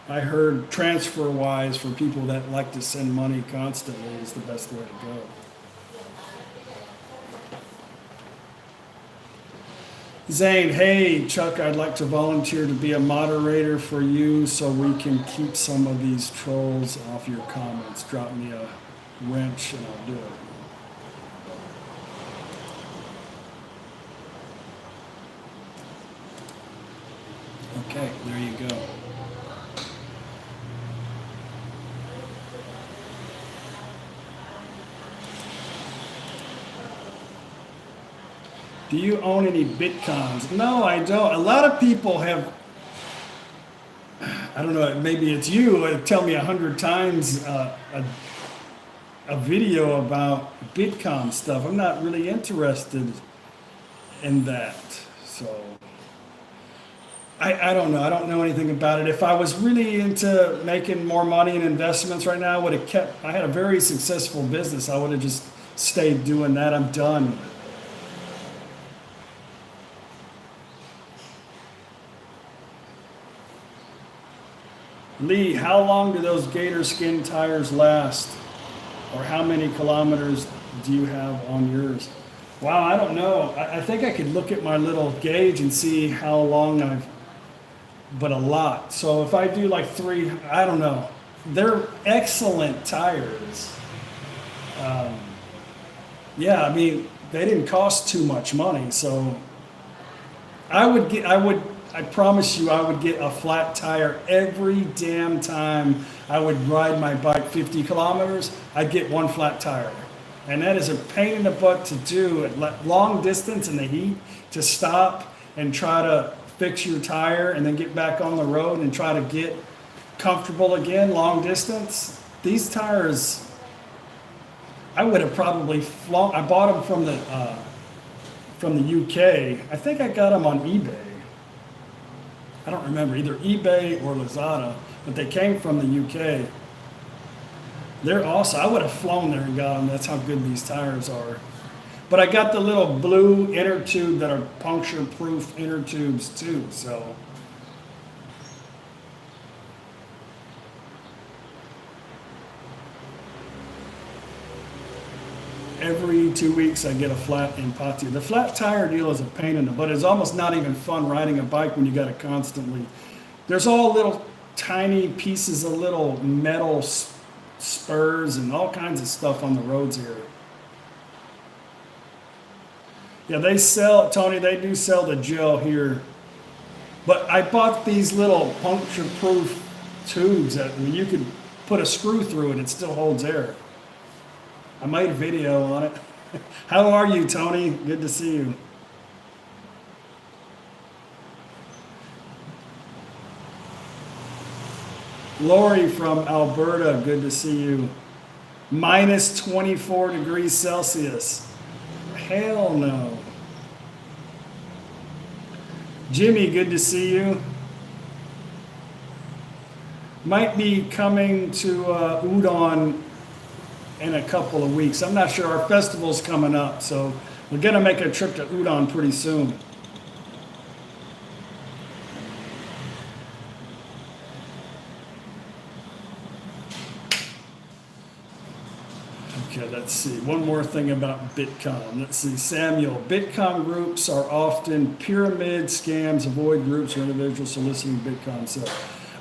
I heard TransferWise for people that like to send money constantly is the best way to go. Zane, hey, Chuck, I'd like to volunteer to be a moderator for you so we can keep some of these trolls off your comments. Drop me a wrench and I'll do it. Okay, there you go. Do you own any Bitcoins? No, I don't. A lot of people have, I don't know, maybe it's you, tell me 100 times a video about Bitcoin stuff. I'm not really interested in that. So I don't know. I don't know anything about it. If I was really into making more money in investments right now, I had a very successful business. I would have just stayed doing that. I'm done. Lee, how long do those gator skin tires last? Or how many kilometers do you have on yours? Wow, I don't know. I think I could look at my little gauge and see how long but a lot. So if I do like 3, I don't know. They're excellent tires. Yeah, I mean, they didn't cost too much money. So I promise you I would get a flat tire every damn time I would ride my bike 50 kilometers. I'd get one flat tire. And that is a pain in the butt to do at long distance in the heat, to stop and try to fix your tire and then get back on the road and try to get comfortable again, long distance. These tires, I would have probably flown. I bought them from the UK. I think I got them on eBay. I don't remember, either eBay or Lazada, but they came from the UK. They're awesome. I would have flown there and got them. That's how good these tires are. But I got the little blue inner tube that are puncture-proof inner tubes too, so. Every 2 weeks I get a flat in Patia. The flat tire deal is a pain in the butt. It's almost not even fun riding a bike when you got to constantly. There's all little tiny pieces of little metal spurs and all kinds of stuff on the roads here. Yeah, they sell, Tony, they do sell the gel here. But I bought these little puncture-proof tubes that, I mean, you could put a screw through it, it still holds air. I made a video on it. How are you, Tony? Good to see you. Lori from Alberta, good to see you. Minus 24 degrees Celsius. Hell no. Jimmy, good to see you. Might be coming to Udon in a couple of weeks. I'm not sure. Our festival's coming up, so we're going to make a trip to Udon pretty soon. Okay, let's see. One more thing about Bitcoin. Let's see. Samuel, Bitcoin groups are often pyramid scams. Avoid groups or individuals soliciting Bitcoin. So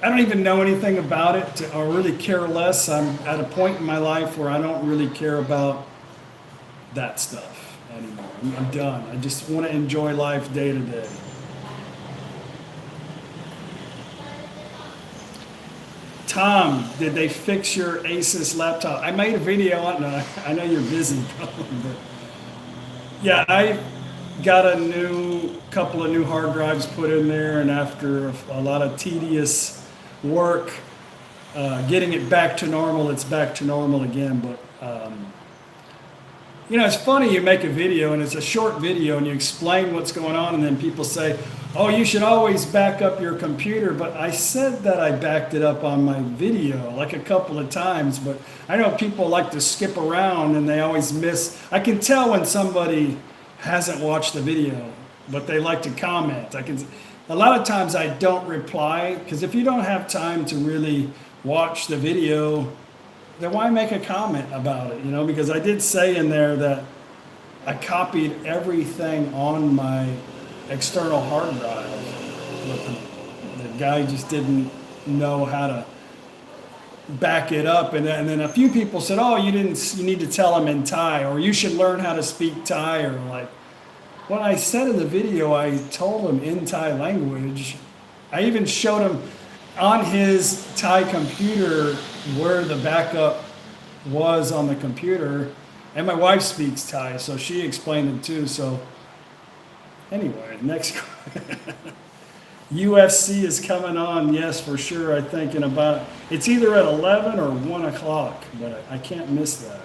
I don't even know anything about it or really care less. I'm at a point in my life where I don't really care about that stuff anymore. I'm done. I just want to enjoy life day to day. Tom, did they fix your Asus laptop? I made a video on it. I know you're busy, probably, but yeah, I got a couple of new hard drives put in there, and after a lot of tedious work, getting it back to normal, it's back to normal again. But you know, it's funny, you make a video and it's a short video and you explain what's going on, and then people say, oh, you should always back up your computer. But I said that I backed it up on my video like a couple of times, but I know people like to skip around and they always miss. I can tell when somebody hasn't watched the video, but they like to comment. A lot of times I don't reply, because if you don't have time to really watch the video, then why make a comment about it, you know? Because I did say in there that I copied everything on my external hard drive, but the guy just didn't know how to back it up, and then a few people said, oh, you need to tell him in Thai, or you should learn how to speak Thai, or like, what I said in the video, I told him in Thai language. I even showed him on his Thai computer where the backup was on the computer, and my wife speaks Thai, so she explained it too. So anyway, next. UFC is coming on, yes, for sure. I think in about, it's either at 11 or 1 o'clock, but I can't miss that.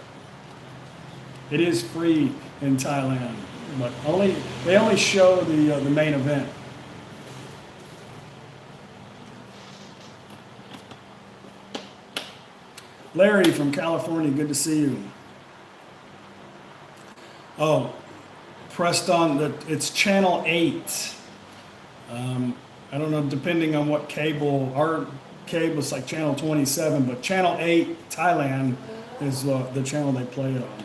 It is free in Thailand, but they only show the main event. Larry from California, good to see you. Oh, pressed on it's channel 8. I don't know, depending on what cable. Our cable is like channel 27, but channel 8 Thailand is the channel they play it on.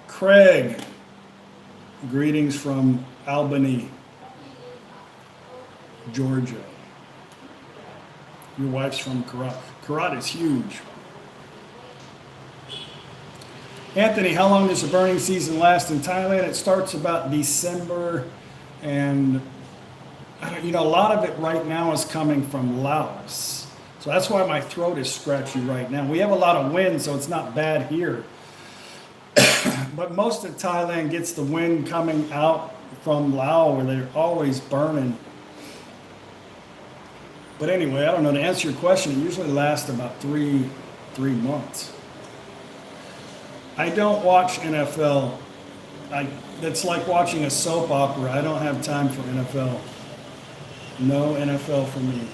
Craig, greetings from Albany, Georgia. Your wife's from Karat. Karat is huge. Anthony, how long does the burning season last in Thailand? It starts about December, and a lot of it right now is coming from Laos. So that's why my throat is scratchy right now. We have a lot of wind, so it's not bad here. But most of Thailand gets the wind coming out from Laos, where they're always burning. But anyway, I don't know. To answer your question, it usually lasts about three months. I don't watch NFL. It's like watching a soap opera. I don't have time for NFL. No NFL for me.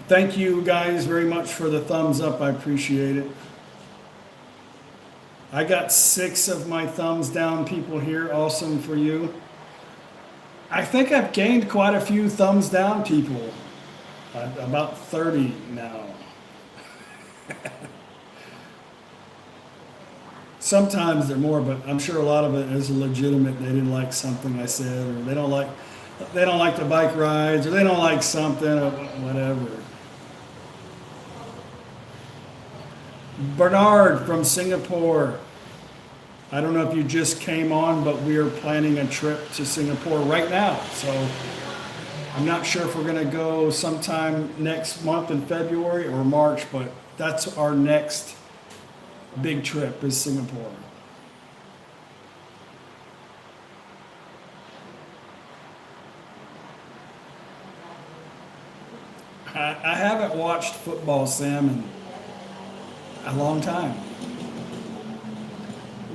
Thank you guys very much for the thumbs up. I appreciate it. I got 6 of my thumbs down people here. Awesome for you. I think I've gained quite a few thumbs down people. About 30 now. Sometimes they're more, but I'm sure a lot of it is legitimate. They didn't like something I said, or they don't like the bike rides, or they don't like something, or whatever. Bernard from Singapore. I don't know if you just came on, but we are planning a trip to Singapore right now. So I'm not sure if we're going to go sometime next month in February or March, but that's our next big trip is Singapore. I haven't watched football, Sam, in a long time.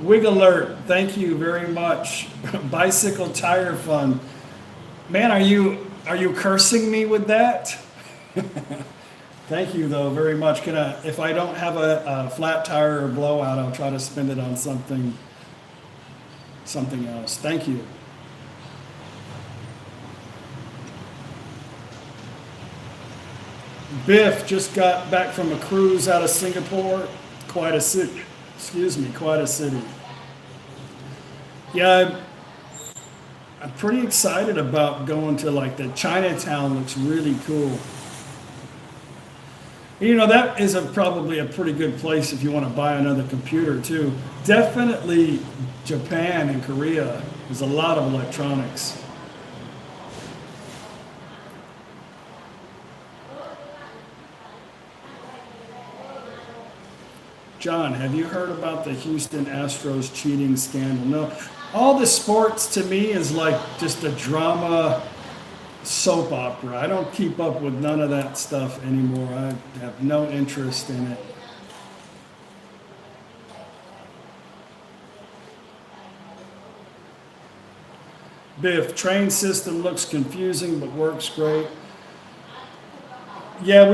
Wig Alert, thank you very much. Bicycle Tire Fund. Man, are you cursing me with that? Thank you, though, very much. If I don't have a flat tire or blowout, I'll try to spend it on something else. Thank you. Biff just got back from a cruise out of Singapore. Quite a city. Excuse me, quite a city. Yeah, I'm pretty excited about going to like the Chinatown. Looks really cool. You know, that is probably a pretty good place if you want to buy another computer too. Definitely Japan and Korea. There's a lot of electronics. John, have you heard about the Houston Astros cheating scandal? No. All the sports to me is like just a drama soap opera. I don't keep up with none of that stuff anymore. I have no interest in it. Biff, train system looks confusing but works great. Yeah,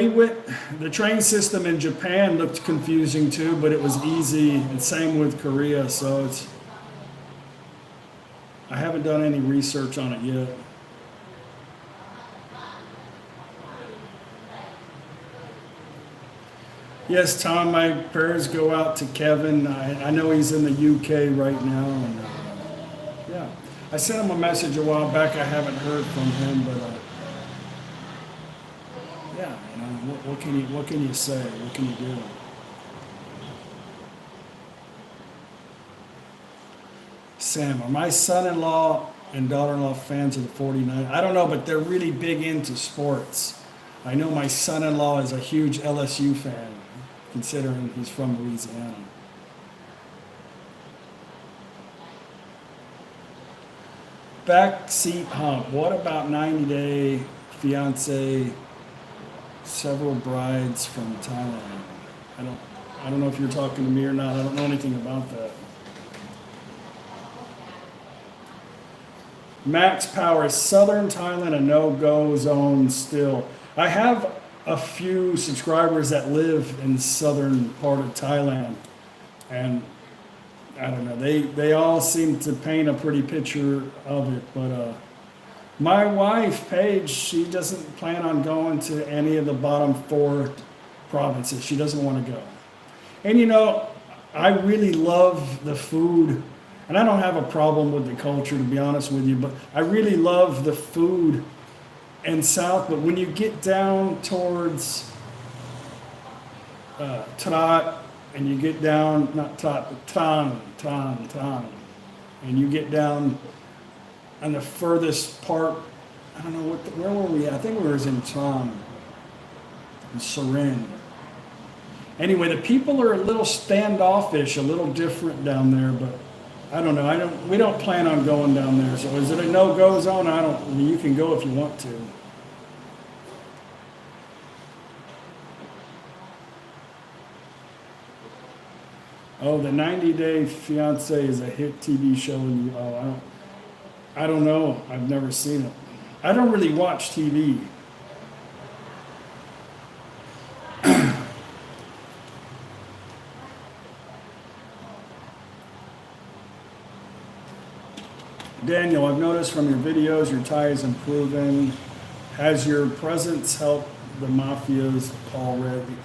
the train system in Japan looked confusing too, but it was easy, and same with Korea, so I haven't done any research on it yet. Yes, Tom, my prayers go out to Kevin. I know he's in the UK right now, and yeah. I sent him a message a while back. I haven't heard from him, but yeah, you know, what can you say? What can you do? Sam, are my son-in-law and daughter-in-law fans of the 49ers? I don't know, but they're really big into sports. I know my son-in-law is a huge LSU fan, considering he's from Louisiana. Backseat hump. What about 90 Day Fiance? Several brides from Thailand. I don't know if you're talking to me or not. I don't know anything about that. Max Power, Southern Thailand, a no-go zone still. I have a few subscribers that live in southern part of Thailand, and I don't know, they all seem to paint a pretty picture of it, but my wife, Paige, she doesn't plan on going to any of the bottom 4 provinces. She doesn't want to go. And you know, I really love the food, and I don't have a problem with the culture, to be honest with you, but I really love the food in South. But when you get down towards Trat, and you get down, not Trat, but Tan, and you get down on the furthest part, I don't know where were we at? I think we were in Tran. and Surin. Anyway, the people are a little standoffish, a little different down there, but I don't know. We don't plan on going down there. So is it a no-go zone? I mean, you can go if you want to. Oh, the 90 Day Fiance is a hit TV show. I don't know. I've never seen it. I don't really watch TV. Daniel, I've noticed from your videos your Thai is improving. Has your presence helped the mafias already?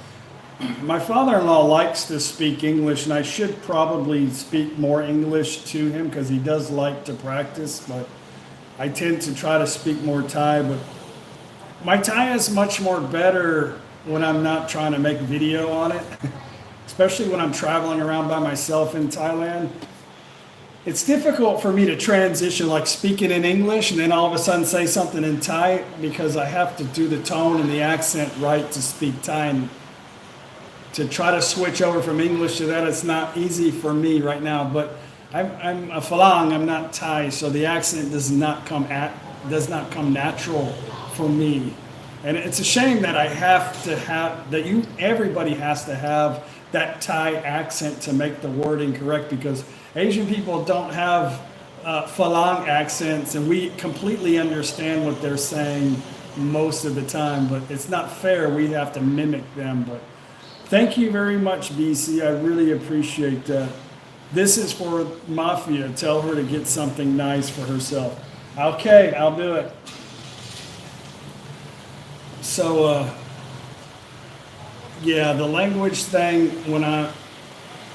My father-in-law likes to speak English, and I should probably speak more English to him because he does like to practice, but I tend to try to speak more Thai. But my Thai is much more better when I'm not trying to make video on it, especially when I'm traveling around by myself in Thailand. It's difficult for me to transition, like speaking in English and then all of a sudden say something in Thai, because I have to do the tone and the accent right to speak Thai. And to try to switch over from English to that, it's not easy for me right now. But I'm a Falang, I'm not Thai, so the accent does not come natural for me. And it's a shame that I have to have that. Everybody has to have that Thai accent to make the wording correct, because Asian people don't have Falang accents, and we completely understand what they're saying most of the time, but it's not fair. We have to mimic them. But thank you very much, BC. I really appreciate that. This is for Mafia. Tell her to get something nice for herself. Okay, I'll do it. So, yeah, the language thing,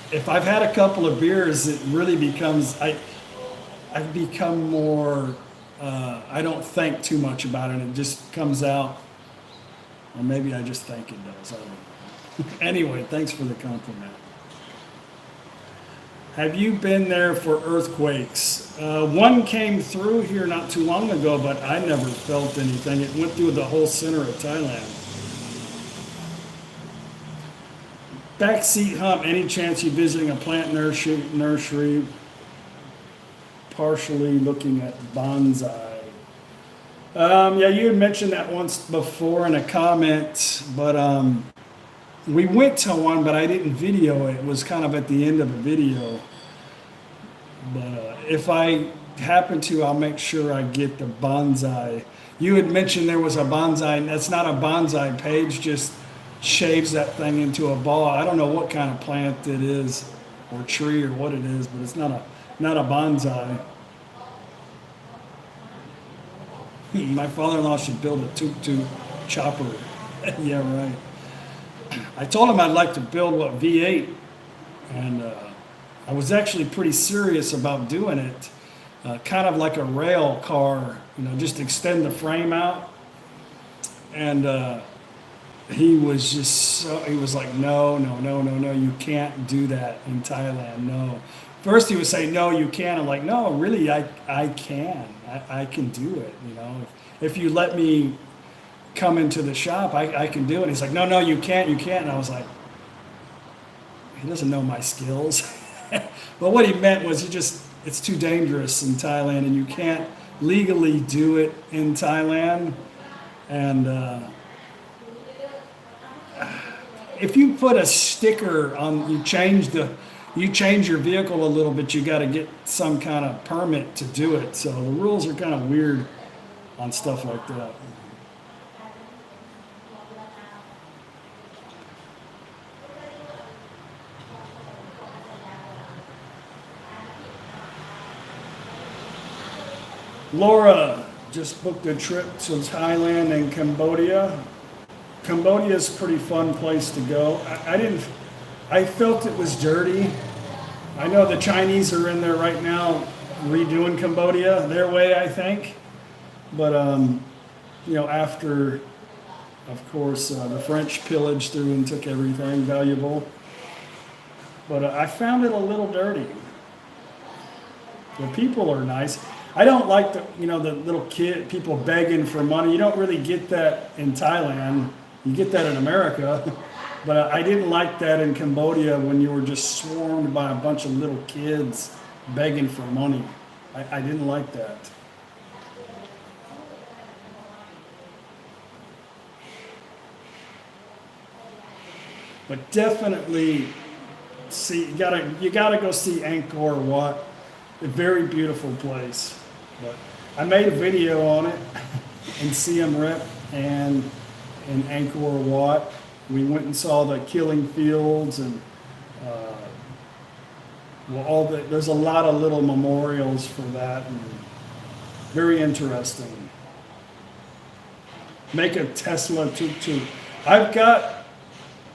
if I've had a couple of beers, it really becomes, I've become more, I don't think too much about it. It just comes out, or maybe I just think it does. I don't know. Anyway, thanks for the compliment. Have you been there for earthquakes? One came through here not too long ago, but I never felt anything. It went through the whole center of Thailand. Backseat hump, any chance you visiting a plant nursery, partially looking at bonsai? Yeah, you had mentioned that once before in a comment, but we went to one, but I didn't video it. It was kind of at the end of a video. But if I happen to, I'll make sure I get the bonsai. You had mentioned there was a bonsai, and that's not a bonsai page, just shaves that thing into a ball. I don't know what kind of plant it is, or tree, or what it is, but it's not a bonsai. My father-in-law should build a tuk-tuk chopper. Yeah, right. I told him I'd like to build V8, and I was actually pretty serious about doing it, kind of like a rail car, just extend the frame out. And he was like, no, you can't do that in Thailand, no. First he was saying, no, you can't. I'm like, no, really, I can. I can do it, If you let me come into the shop, I can do it. He's like, no, you can't. And I was like, he doesn't know my skills. But what he meant was it's too dangerous in Thailand, and you can't legally do it in Thailand. And if you put a sticker on, you change your vehicle a little bit, you got to get some kind of permit to do it. So the rules are kind of weird on stuff like that. Laura just booked a trip to Thailand and Cambodia. Cambodia is a pretty fun place to go. I felt it was dirty. I know the Chinese are in there right now redoing Cambodia their way, I think. But, after, of course, the French pillaged through and took everything valuable. But I found it a little dirty. The people are nice. I don't like the little people begging for money. You don't really get that in Thailand. You get that in America, but I didn't like that in Cambodia when you were just swarmed by a bunch of little kids begging for money. I didn't like that. But definitely see, you gotta go see Angkor Wat. A very beautiful place. But I made a video on it in Siem Reap and in Angkor Wat. We went and saw the killing fields and there's a lot of little memorials for that, and very interesting. Make a Tesla tuk-tuk. I've got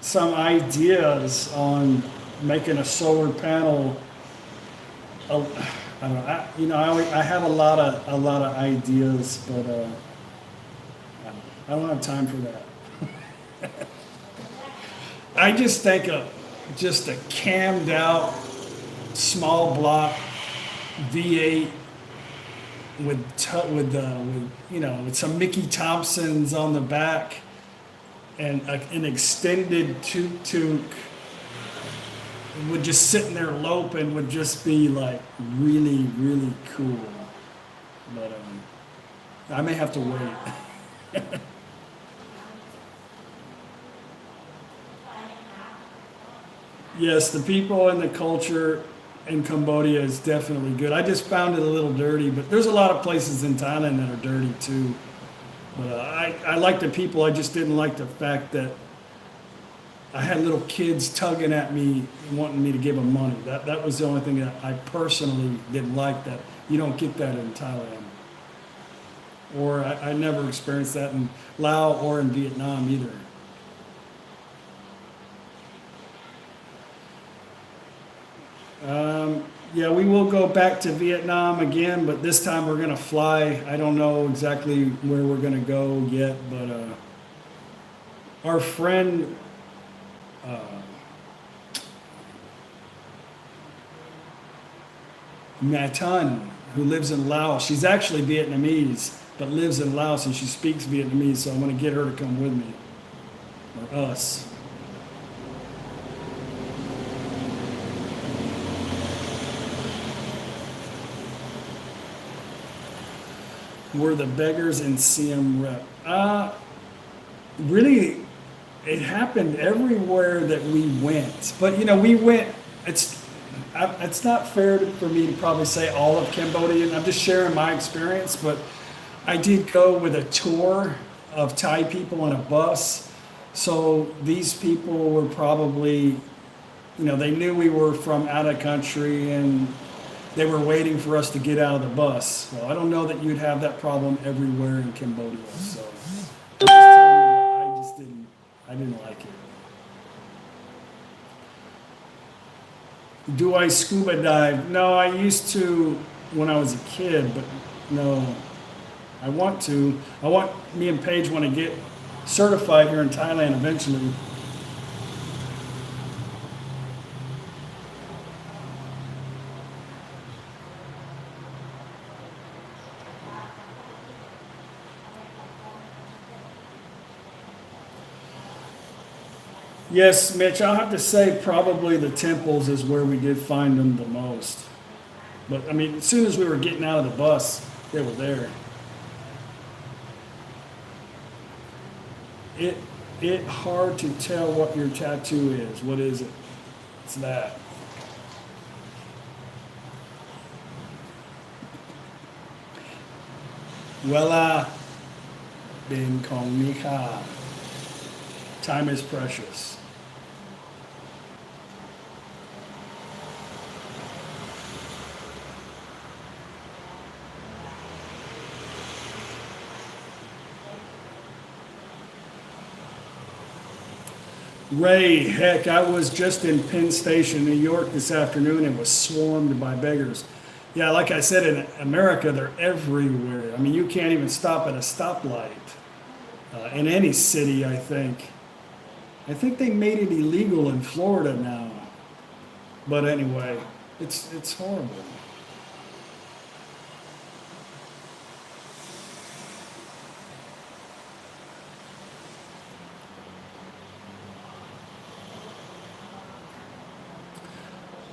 some ideas on making a solar panel. I don't know. I have a lot of ideas, but I don't have time for that. I just think just a cammed out small block V8 with some Mickey Thompsons on the back and an extended tuk-tuk would just sit in there loping would just be like really, really cool. But I may have to wait. Yes, the people and the culture in Cambodia is definitely good. I just found it a little dirty, but there's a lot of places in Thailand that are dirty too. But I like the people. I just didn't like the fact that I had little kids tugging at me, wanting me to give them money. That was the only thing that I personally didn't like. That you don't get that in Thailand, or I never experienced that in Laos or in Vietnam either. Yeah, we will go back to Vietnam again, but this time we're gonna fly. I don't know exactly where we're gonna go yet, but our friend Matan, who lives in Laos, she's actually Vietnamese, but lives in Laos and she speaks Vietnamese, so I'm gonna get her to come with me, or us. Were the beggars in Siem Reap? Really, it happened everywhere that we went. But we went. It's not fair for me to probably say all of Cambodia. I'm just sharing my experience. But I did go with a tour of Thai people on a bus. So these people were probably, they knew we were from out of country and they were waiting for us to get out of the bus. Well, I don't know that you'd have that problem everywhere in Cambodia. So I'm just telling you, I didn't like it. Do I scuba dive? No, I used to when I was a kid, but no, I want to. Me and Paige want to get certified here in Thailand eventually. Yes, Mitch, I'll have to say probably the temples is where we did find them the most. But I mean, as soon as we were getting out of the bus, they were there. It hard to tell what your tattoo is. What is it? It's that. Wella bin Kong Nika. Time is precious. Ray, heck, I was just in Penn Station, New York this afternoon and was swarmed by beggars. Yeah, like I said, in America, they're everywhere. I mean, you can't even stop at a stoplight in any city, I think. I think they made it illegal in Florida now. But anyway, it's horrible.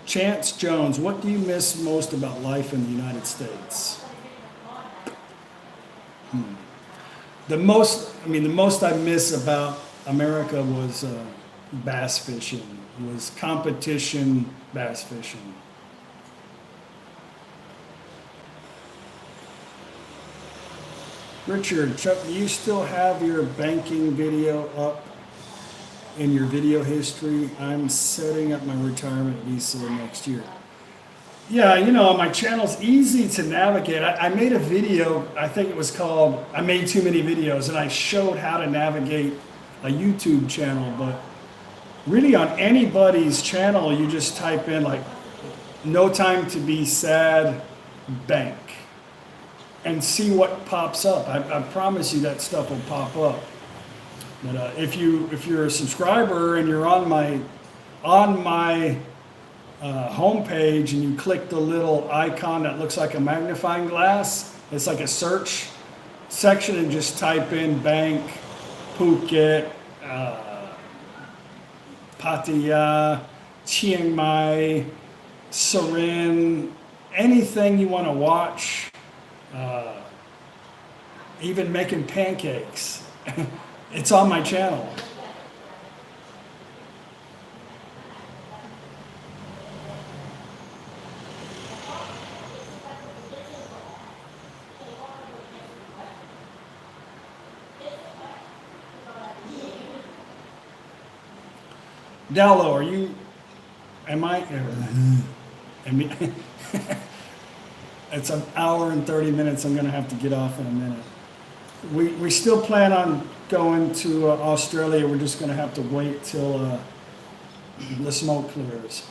Chance Jones, what do you miss most about life in the United States? The most I miss about America was bass fishing, was competition bass fishing. Richard, Chuck, do you still have your banking video up in your video history? I'm setting up my retirement visa next year. Yeah, you know, my channel's easy to navigate. I made a video, I think it was called, I Made Too Many Videos, and I showed how to navigate a YouTube channel, but really on anybody's channel, you just type in like, no time to be sad, bank, and see what pops up. I promise you that stuff will pop up. But if you're a subscriber and you're on my homepage and you click the little icon that looks like a magnifying glass, it's like a search section, and just type in bank, Phuket, Pattaya, Chiang Mai, Surin, anything you want to watch, even making pancakes. It's on my channel. Dallo, are you, it's an hour and 30 minutes. I'm going to have to get off in a minute. We still plan on going to Australia. We're just going to have to wait till the smoke clears.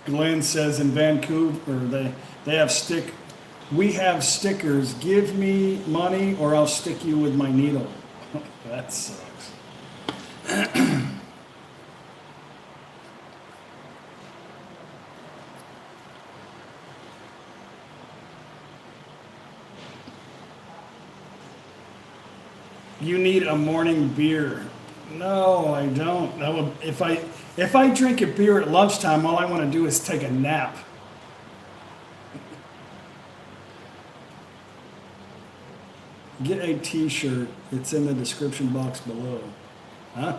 Glenn says in Vancouver, they have we have stickers. Give me money or I'll stick you with my needle. That sucks. You need a morning beer. No, I don't. If I drink a beer at lunchtime, all I want to do is take a nap. Get a t-shirt. It's in the description box below. Huh?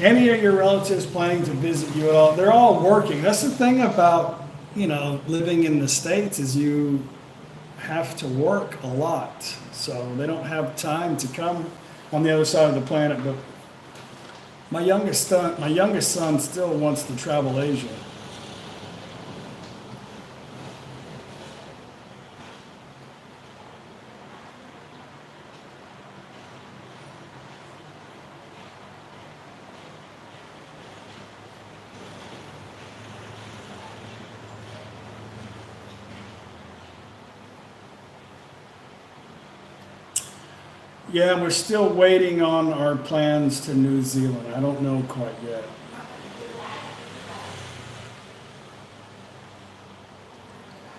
Any of your relatives planning to visit you at all? They're all working. That's the thing about, you know, living in the States, is you have to work a lot. So they don't have time to come on the other side of the planet. But my youngest son still wants to travel Asia. Yeah, we're still waiting on our plans to New Zealand. I don't know quite yet.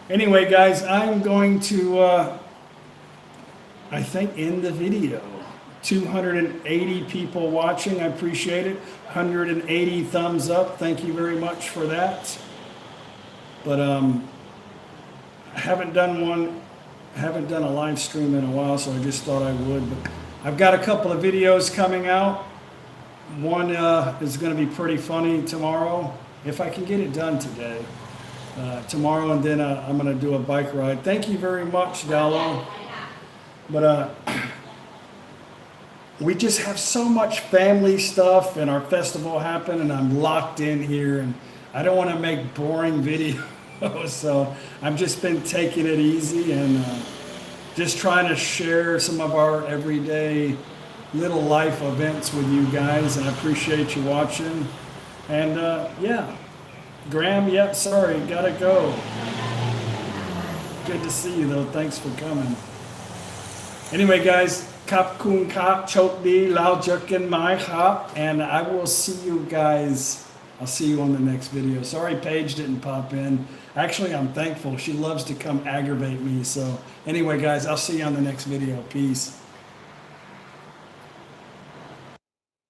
Anyway, guys, I'm going to, I think, end the video. 280 people watching. I appreciate it. 180 thumbs up. Thank you very much for that. But I haven't done a live stream in a while, so I just thought I would. But I've got a couple of videos coming out. One is going to be pretty funny tomorrow, if I can get it done today. Tomorrow, and then I'm going to do a bike ride. Thank you very much, Dallo. But we just have so much family stuff, and our festival happened, and I'm locked in here, and I don't want to make boring videos. So I've just been taking it easy and just trying to share some of our everyday little life events with you guys, and I appreciate you watching. And yeah, Graham, yep, sorry, gotta go. Good to see you though, thanks for coming. Anyway guys, Kap Kun Kap Chok Di Lao Jerkin Mai Kap, and I will see you guys I'll see you on the next video. Sorry Paige didn't pop in. Actually, I'm thankful. She loves to come aggravate me. So anyway, guys, I'll see you on the next video. Peace.